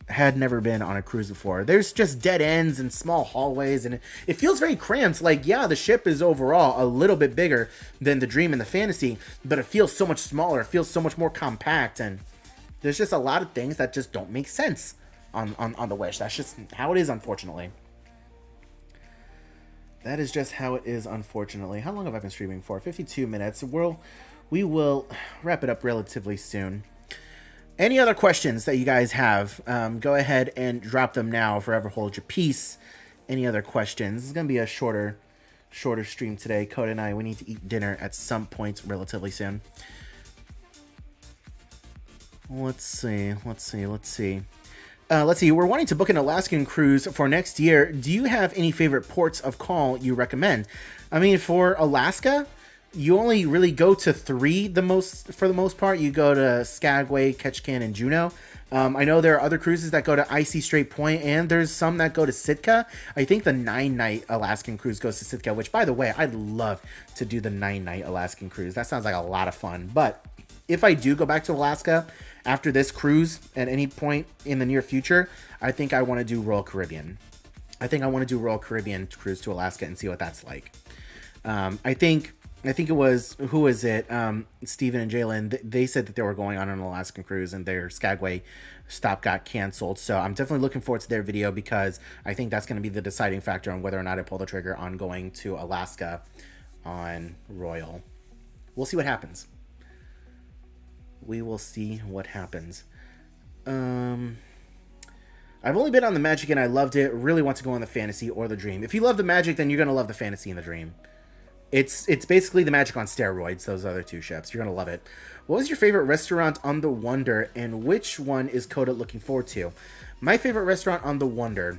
had never been on a cruise before. There's just dead ends and small hallways, and it feels very cramped. Like, yeah, the ship is overall a little bit bigger than the Dream and the Fantasy, but it feels so much smaller. It feels so much more compact, and there's just a lot of things that just don't make sense on the Wish. That's just how it is, unfortunately. That is just how it is, unfortunately. How long have I been streaming for? 52 minutes. We will wrap it up relatively soon. Any other questions that you guys have, go ahead and drop them now. Forever hold your peace. Any other questions? This is going to be a shorter stream today. Code and I, we need to eat dinner at some point relatively soon. Let's see. We're wanting to book an Alaskan cruise for next year. Do you have any favorite ports of call you recommend? I mean, for Alaska, you only really go to 3 for the most part. You go to Skagway, Ketchikan, and Juneau. I know there are other cruises that go to Icy Strait Point, and there's some that go to Sitka. I think the 9-night Alaskan cruise goes to Sitka, which, by the way, I'd love to do the 9-night Alaskan cruise. That sounds like a lot of fun. But if I do go back to Alaska after this cruise at any point in the near future, I think I want to do Royal Caribbean. I think I want to do Royal Caribbean cruise to Alaska and see what that's like. I think it was, who was it? Steven and Jalen, they said that they were going on an Alaskan cruise and their Skagway stop got canceled. So I'm definitely looking forward to their video, because I think that's going to be the deciding factor on whether or not I pull the trigger on going to Alaska on Royal. We'll see what happens. We will see what happens. I've only been on the Magic and I loved it. Really want to go on the Fantasy or the Dream. If you love the Magic, then you're going to love the Fantasy and the Dream. It's basically the Magic on steroids, those other 2 ships. You're going to love it. What was your favorite restaurant on the Wonder, and which one is Coda looking forward to? My favorite restaurant on the Wonder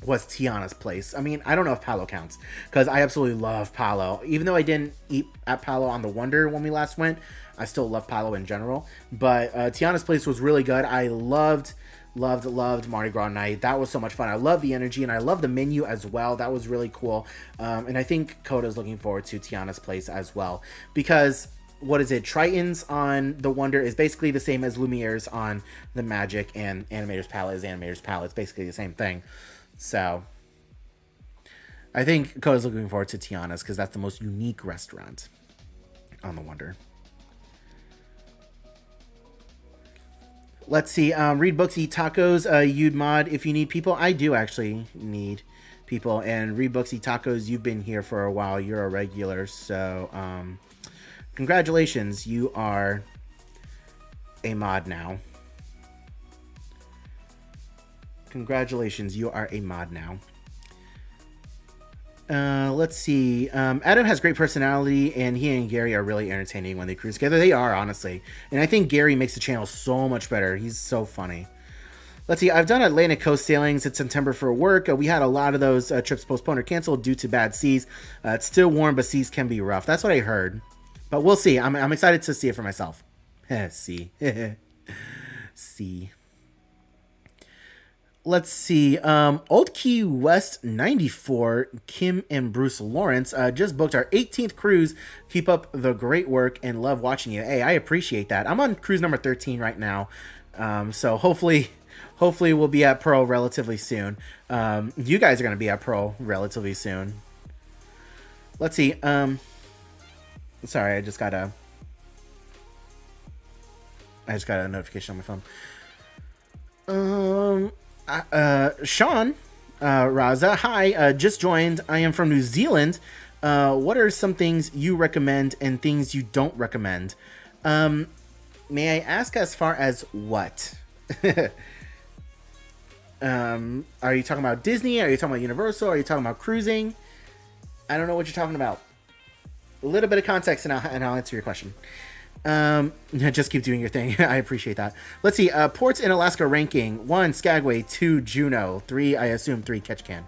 was Tiana's place. I mean, I don't know if Palo counts, because I absolutely love Palo. Even though I didn't eat at Palo on the Wonder when we last went, I still love Palo in general. But Tiana's place was really good. I loved Mardi Gras night. That was so much fun. I love the energy, and I love the menu as well. That was really cool. And I think Coda's looking forward to Tiana's place as well, because what is it? Triton's on the Wonder is basically the same as Lumiere's on the Magic, and Animator's Palette is Animator's Palette. It's basically the same thing. So I think Coda's looking forward to Tiana's, because that's the most unique restaurant on the Wonder. Let's see. Read books, eat tacos. You'd mod if you need people. I do actually need people. And read books, eat tacos. You've been here for a while. You're a regular. So congratulations. You are a mod now. Congratulations, you are a mod now. Let's see. Adam has great personality, and he and Gary are really entertaining when they cruise together. They are, honestly. And I think Gary makes the channel so much better. He's so funny. Let's see. I've done Atlantic coast sailings in September for work. We had a lot of those trips postponed or canceled due to bad seas. It's still warm, but seas can be rough. That's what I heard. But we'll see. I'm excited to see it for myself. See. See. Let's see. Old Key West 94, Kim and Bruce Lawrence just booked our 18th cruise. Keep up the great work and love watching you. Hey, I appreciate that. I'm on cruise number 13 right now. So hopefully we'll be at Pearl relatively soon. You guys are going to be at Pearl relatively soon. Let's see. Sorry, I just got a notification on my phone. Sean Raza, hi, just joined. I am from New Zealand. What are some things you recommend and things you don't recommend? May I ask as far as what? Are you talking about Disney? Are you talking about Universal? Are you talking about cruising? I don't know what you're talking about. A little bit of context and I'll answer your question. Just keep doing your thing. I appreciate that. Let's see. Ports in Alaska ranking: 1, Skagway; 2, Juneau; 3, I assume 3, Ketchikan.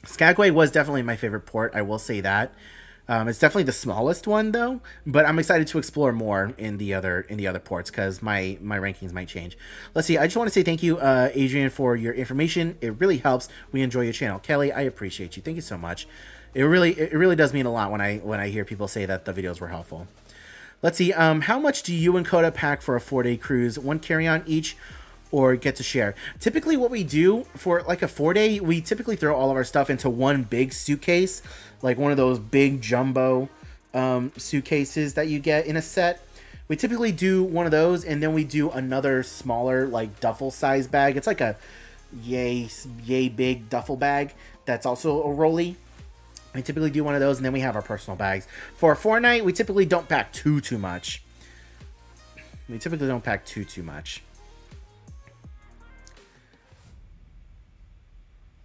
Skagway was definitely my favorite port. I will say that. It's definitely the smallest one though, but I'm excited to explore more in the other ports because my rankings might change. Let's see. I just want to say thank you, Adrian, for your information. It really helps. We enjoy your channel. Kelly, I appreciate you. Thank you so much. It really does mean a lot when I hear people say that the videos were helpful. Let's see. How much do you and Coda pack for a 4-day cruise? 1 carry-on each, or get to share? Typically, what we do for like a 4-day, we typically throw all of our stuff into one big suitcase, like one of those big jumbo suitcases that you get in a set. We typically do one of those, and then we do another smaller, like duffel size bag. It's like a yay big duffel bag that's also a rolly. We typically do one of those, and then we have our personal bags. For a 4-night, we typically don't pack too much. We typically don't pack too much.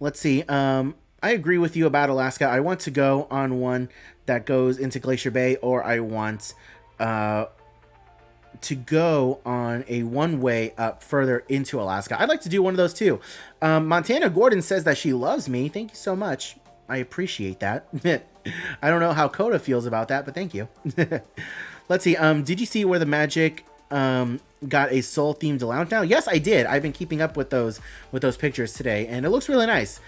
Let's see. I agree with you about Alaska. I want to go on one that goes into Glacier Bay, or I want to go on a one-way up further into Alaska. I'd like to do one of those too. Montana Gordon says that she loves me. Thank you so much. I appreciate that. I don't know how Coda feels about that, but thank you. Let's see. Did you see where the Magic got a Soul themed lounge now? Yes, I did. I've been keeping up with those pictures today, and it looks really nice.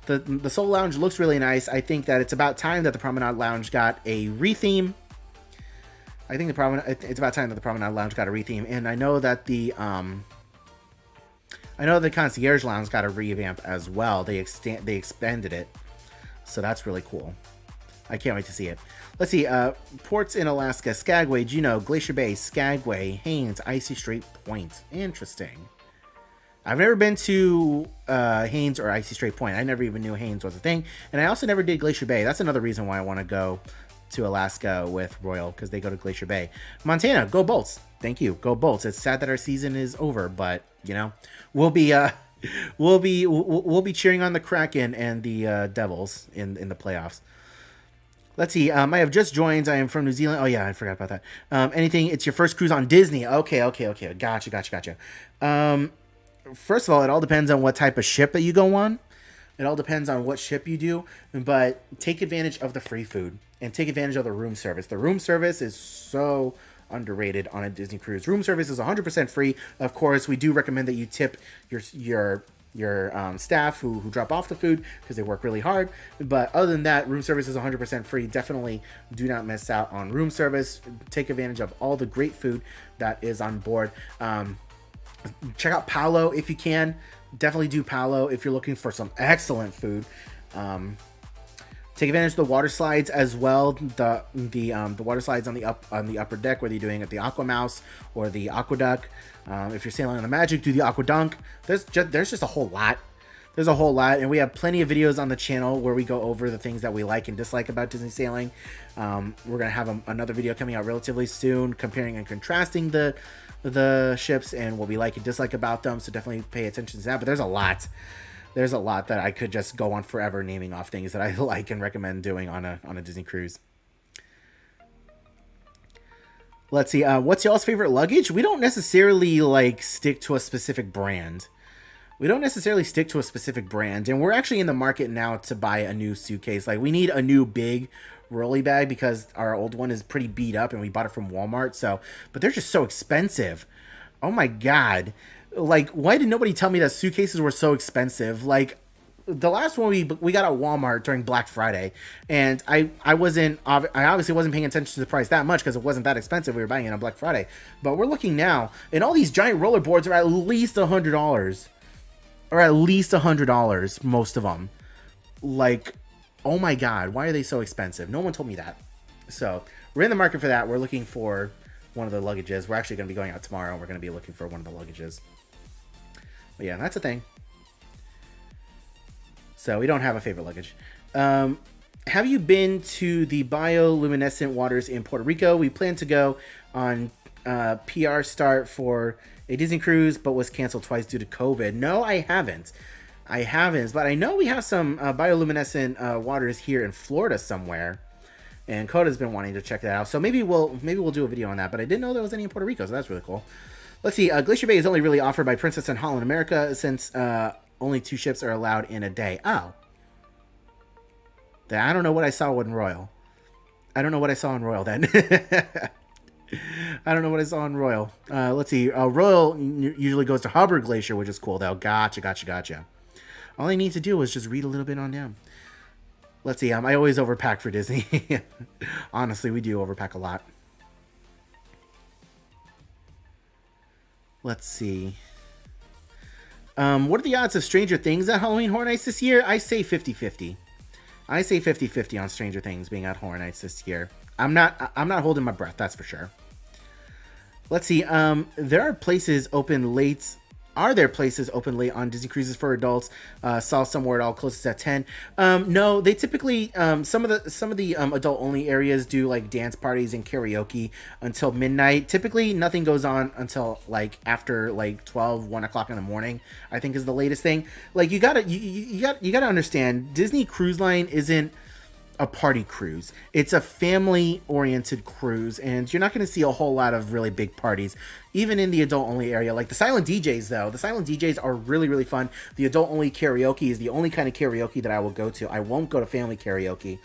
The Soul Lounge looks really nice. I think that it's about time that the Promenade Lounge got a retheme. I think it's about time that the Promenade Lounge got a retheme, and I know that the Concierge Lounge got a revamp as well. They expanded it. So that's really cool. I can't wait to see it. Let's see. Ports in Alaska: Skagway, Juneau, Glacier Bay, Skagway, Haines, Icy Strait Point. Interesting. I've never been to Haines or Icy Strait Point. I never even knew Haines was a thing. And I also never did Glacier Bay. That's another reason why I want to go to Alaska with Royal, because they go to Glacier Bay. Montana, go Bolts. Thank you. Go Bolts. It's sad that our season is over, but, you know, we'll be cheering on the Kraken and the Devils in the playoffs. Let's see. I have just joined. I am from New Zealand. Oh yeah, I forgot about that. Anything? It's your first cruise on Disney. Okay. Gotcha. First of all, it all depends on what type of ship that you go on. It all depends on what ship you do, but take advantage of the free food and take advantage of the room service. The room service is so underrated on a Disney cruise. Room service is 100% free. Of course, we do recommend that you tip your staff who drop off the food because they work really hard. But other than that, room service is 100% free. Definitely do not miss out on room service. Take advantage of all the great food that is on board. Check out Palo if you can. Definitely do Palo if you're looking for some excellent food. Take advantage of the water slides as well. The water slides on the upper deck, whether you're doing it at the Aqua Mouse or the Aqueduct. If you're sailing on the Magic, do the Aqua Dunk. There's just a whole lot. there's a whole lot, and we have plenty of videos on the channel where we go over the things that we like and dislike about Disney sailing. We're gonna have another video coming out relatively soon, comparing and contrasting the ships and what we like and dislike about them. So definitely pay attention to that. But there's a lot. There's a lot that I could just go on forever naming off things that I like and recommend doing on a Disney cruise. Let's see. What's y'all's favorite luggage? We don't necessarily like stick to a specific brand. And we're actually in the market now to buy a new suitcase. Like, we need a new big rolly bag because our old one is pretty beat up and we bought it from Walmart. So, but they're just so expensive. Oh my God. Like, why did nobody tell me that suitcases were so expensive? Like, the last one we got at Walmart during Black Friday, and I obviously wasn't paying attention to the price that much because it wasn't that expensive. We were buying it on Black Friday, but we're looking now, and all these giant roller boards are at least $100, most of them. Like, oh my God, why are they so expensive? No one told me that. So we're in the market for that. We're looking for one of the luggages. We're actually going to be going out tomorrow, and we're going to be looking for one of the luggages. But yeah, that's a thing. So we don't have a favorite luggage. Have you been to the bioluminescent waters in Puerto Rico? We plan to go on PR start for a Disney cruise, but was canceled twice due to COVID. No, I haven't. But I know we have some bioluminescent waters here in Florida somewhere, and Coda's been wanting to check that out. So maybe we'll do a video on that. But I didn't know there was any in Puerto Rico, so that's really cool. Let's see. Glacier Bay is only really offered by Princess and Holland America since only 2 ships are allowed in a day. Oh. I don't know what I saw in Royal. I don't know what I saw in Royal then. I don't know what I saw in Royal. Let's see. Royal usually goes to Hubbard Glacier, which is cool, though. Gotcha. All I need to do is just read a little bit on down. Let's see. I always overpack for Disney. Honestly, we do overpack a lot. Let's see. What are the odds of Stranger Things at Halloween Horror Nights this year? I say 50-50. I say 50-50 on Stranger Things being at Horror Nights this year. I'm not holding my breath, that's for sure. Let's see. There are places open late. Are there places open late on Disney cruises for adults? Saw somewhere at all closest at 10. No, they typically some of the adult only areas do like dance parties and karaoke until midnight. Typically nothing goes on until like after like 1 o'clock in the morning, I think is the latest thing. Like you gotta understand, Disney Cruise Line isn't a party cruise. It's a family oriented cruise, and you're not going to see a whole lot of really big parties even in the adult only area. Like the silent DJs, though, the silent DJs are really fun. The adult only karaoke is the only kind of karaoke that I will go to. I won't go to family karaoke,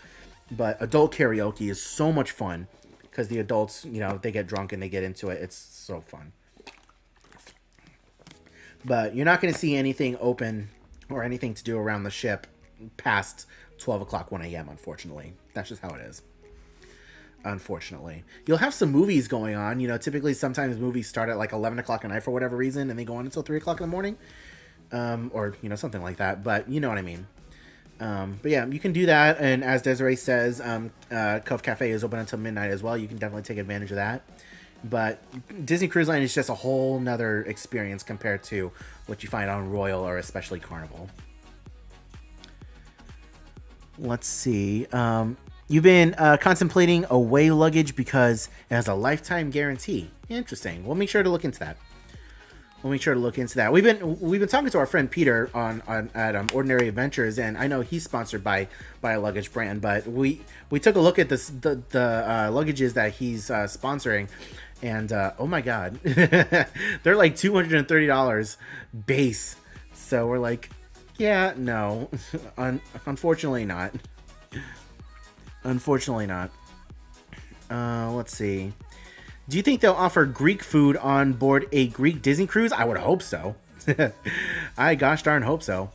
but adult karaoke is so much fun because the adults, you know, they get drunk and they get into it. It's so fun. But you're not going to see anything open or anything to do around the ship past 12 o'clock, 1 a.m., unfortunately. That's just how it is. Unfortunately. You'll have some movies going on. You know, typically sometimes movies start at like 11 o'clock at night for whatever reason, and they go on until 3 o'clock in the morning. Or, you know, something like that. But you know what I mean. But yeah, you can do that. And as Desiree says, Cove Cafe is open until midnight as well. You can definitely take advantage of that. But Disney Cruise Line is just a whole nother experience compared to what you find on Royal or especially Carnival. Let's see. You've been contemplating away luggage because it has a lifetime guarantee. Interesting. We'll make sure to look into that. We've been talking to our friend Peter at Ordinary Adventures, and I know he's sponsored by a luggage brand, but we took a look at the luggages that he's sponsoring, and oh my God, they're like $230 base. So we're like, yeah, no, unfortunately not. Let's see. Do you think they'll offer Greek food on board a Greek Disney cruise? I would hope so. I gosh darn hope so.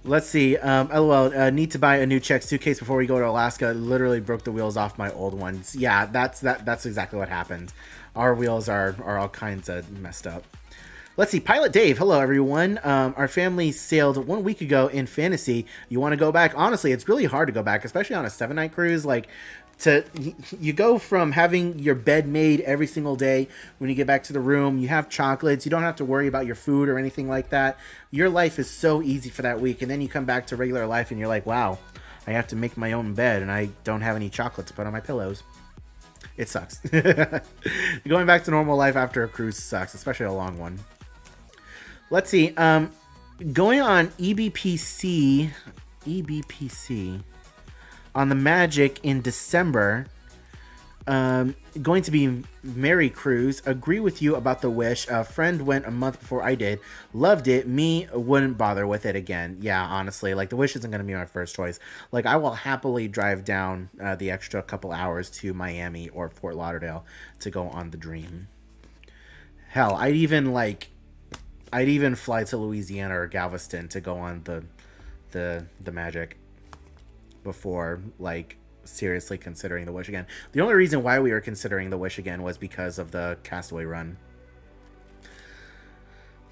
Let's see. LOL. Need to buy a new check suitcase before we go to Alaska. Literally broke the wheels off my old ones. Yeah, that's exactly what happened. Our wheels are all kinds of messed up. Let's see. Pilot Dave. Hello, everyone. Our family sailed 1 week ago in Fantasy. You want to go back? Honestly, it's really hard to go back, especially on a 7-night cruise. Like, you go from having your bed made every single day. When you get back to the room, you have chocolates. You don't have to worry about your food or anything like that. Your life is so easy for that week. And then you come back to regular life and you're like, wow, I have to make my own bed and I don't have any chocolate to put on my pillows. It sucks. Going back to normal life after a cruise sucks, especially a long one. Let's see. Going on EBPC on the Magic in December. Going to be Merry Cruise. Agree with you about the Wish. A friend went a month before I did. Loved it. Me wouldn't bother with it again. Yeah, honestly, like the Wish isn't going to be my first choice. Like I will happily drive down the extra couple hours to Miami or Fort Lauderdale to go on the Dream. Hell, I'd even fly to Louisiana or Galveston to go on the Magic before like seriously considering the Wish again. The only reason why we were considering the Wish again was because of the Castaway run.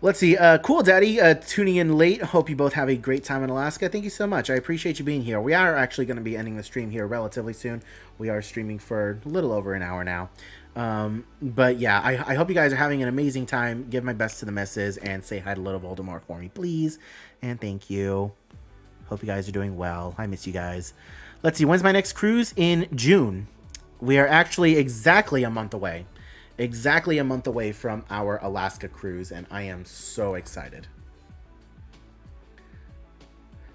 Let's see. Cool Daddy tuning in late. Hope you both have a great time in Alaska. Thank you so much. I appreciate you being here. We are actually going to be ending the stream here relatively soon. We are streaming for a little over an hour now. But yeah, I hope you guys are having an amazing time. Give my best to the missus and say hi to little Voldemort for me, please. And thank you. Hope you guys are doing well. I miss you guys. Let's see. When's my next cruise? In June. We are actually exactly a month away. Exactly a month away from our Alaska cruise, and I am so excited.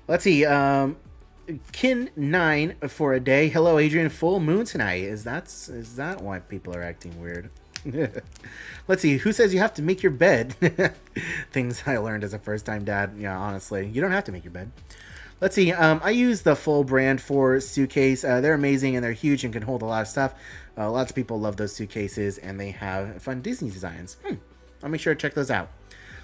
Let's see. Kin9 for a day. Hello, Adrian. Full moon tonight. Is that why people are acting weird? Let's see. Who says you have to make your bed? Things I learned as a first-time dad. Yeah, honestly, you don't have to make your bed. Let's see. I use the Full brand for suitcase. They're amazing and they're huge and can hold a lot of stuff. Lots of people love those suitcases and they have fun Disney designs. I'll make sure to check those out.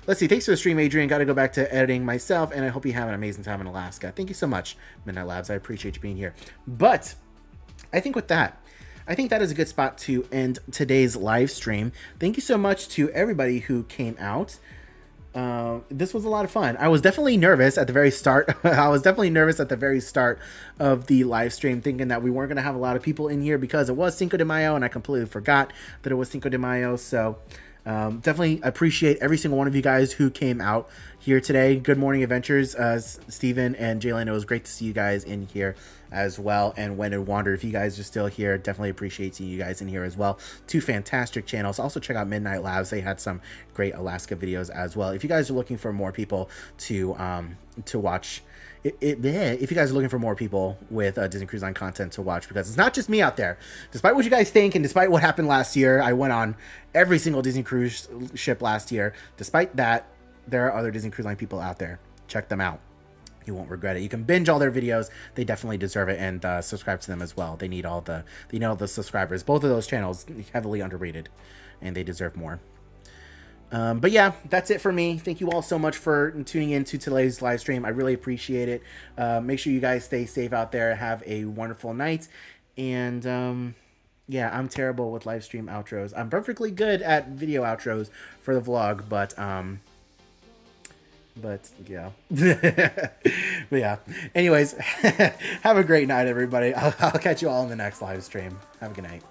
Let's see. Thanks for the stream, Adrian. Got to go back to editing myself, and I hope you have an amazing time in Alaska. Thank you so much, Midnight Labs. I appreciate you being here. But I think that is a good spot to end today's live stream. Thank you so much to everybody who came out. This was a lot of fun. I was definitely nervous at the very start. Of the live stream, thinking that we weren't going to have a lot of people in here because it was Cinco de Mayo, and I completely forgot that it was Cinco de Mayo. So definitely appreciate every single one of you guys who came out here today. Good morning, Adventures, Steven and Jalen. It was great to see you guys in here as well. And When and Wander, if you guys are still here, definitely appreciate seeing you guys in here as well. Two fantastic channels. Also check out Midnight Labs. They had some great Alaska videos as well. If you guys are looking for more people to watch, if you guys are looking for more people with Disney Cruise Line content to watch, because it's not just me out there. Despite what you guys think, and despite what happened last year, I went on every single Disney cruise ship last year. Despite that, there are other Disney Cruise Line people out there. Check them out. You won't regret it. You can binge all their videos. They definitely deserve it, and subscribe to them as well. They need all the subscribers. Both of those channels heavily underrated, and they deserve more. But yeah, that's it for me. Thank you all so much for tuning in to today's live stream. I really appreciate it. Make sure you guys stay safe out there. Have a wonderful night. And yeah, I'm terrible with live stream outros. I'm perfectly good at video outros for the vlog, but yeah. But yeah. Anyways, have a great night, everybody. I'll catch you all in the next live stream. Have a good night.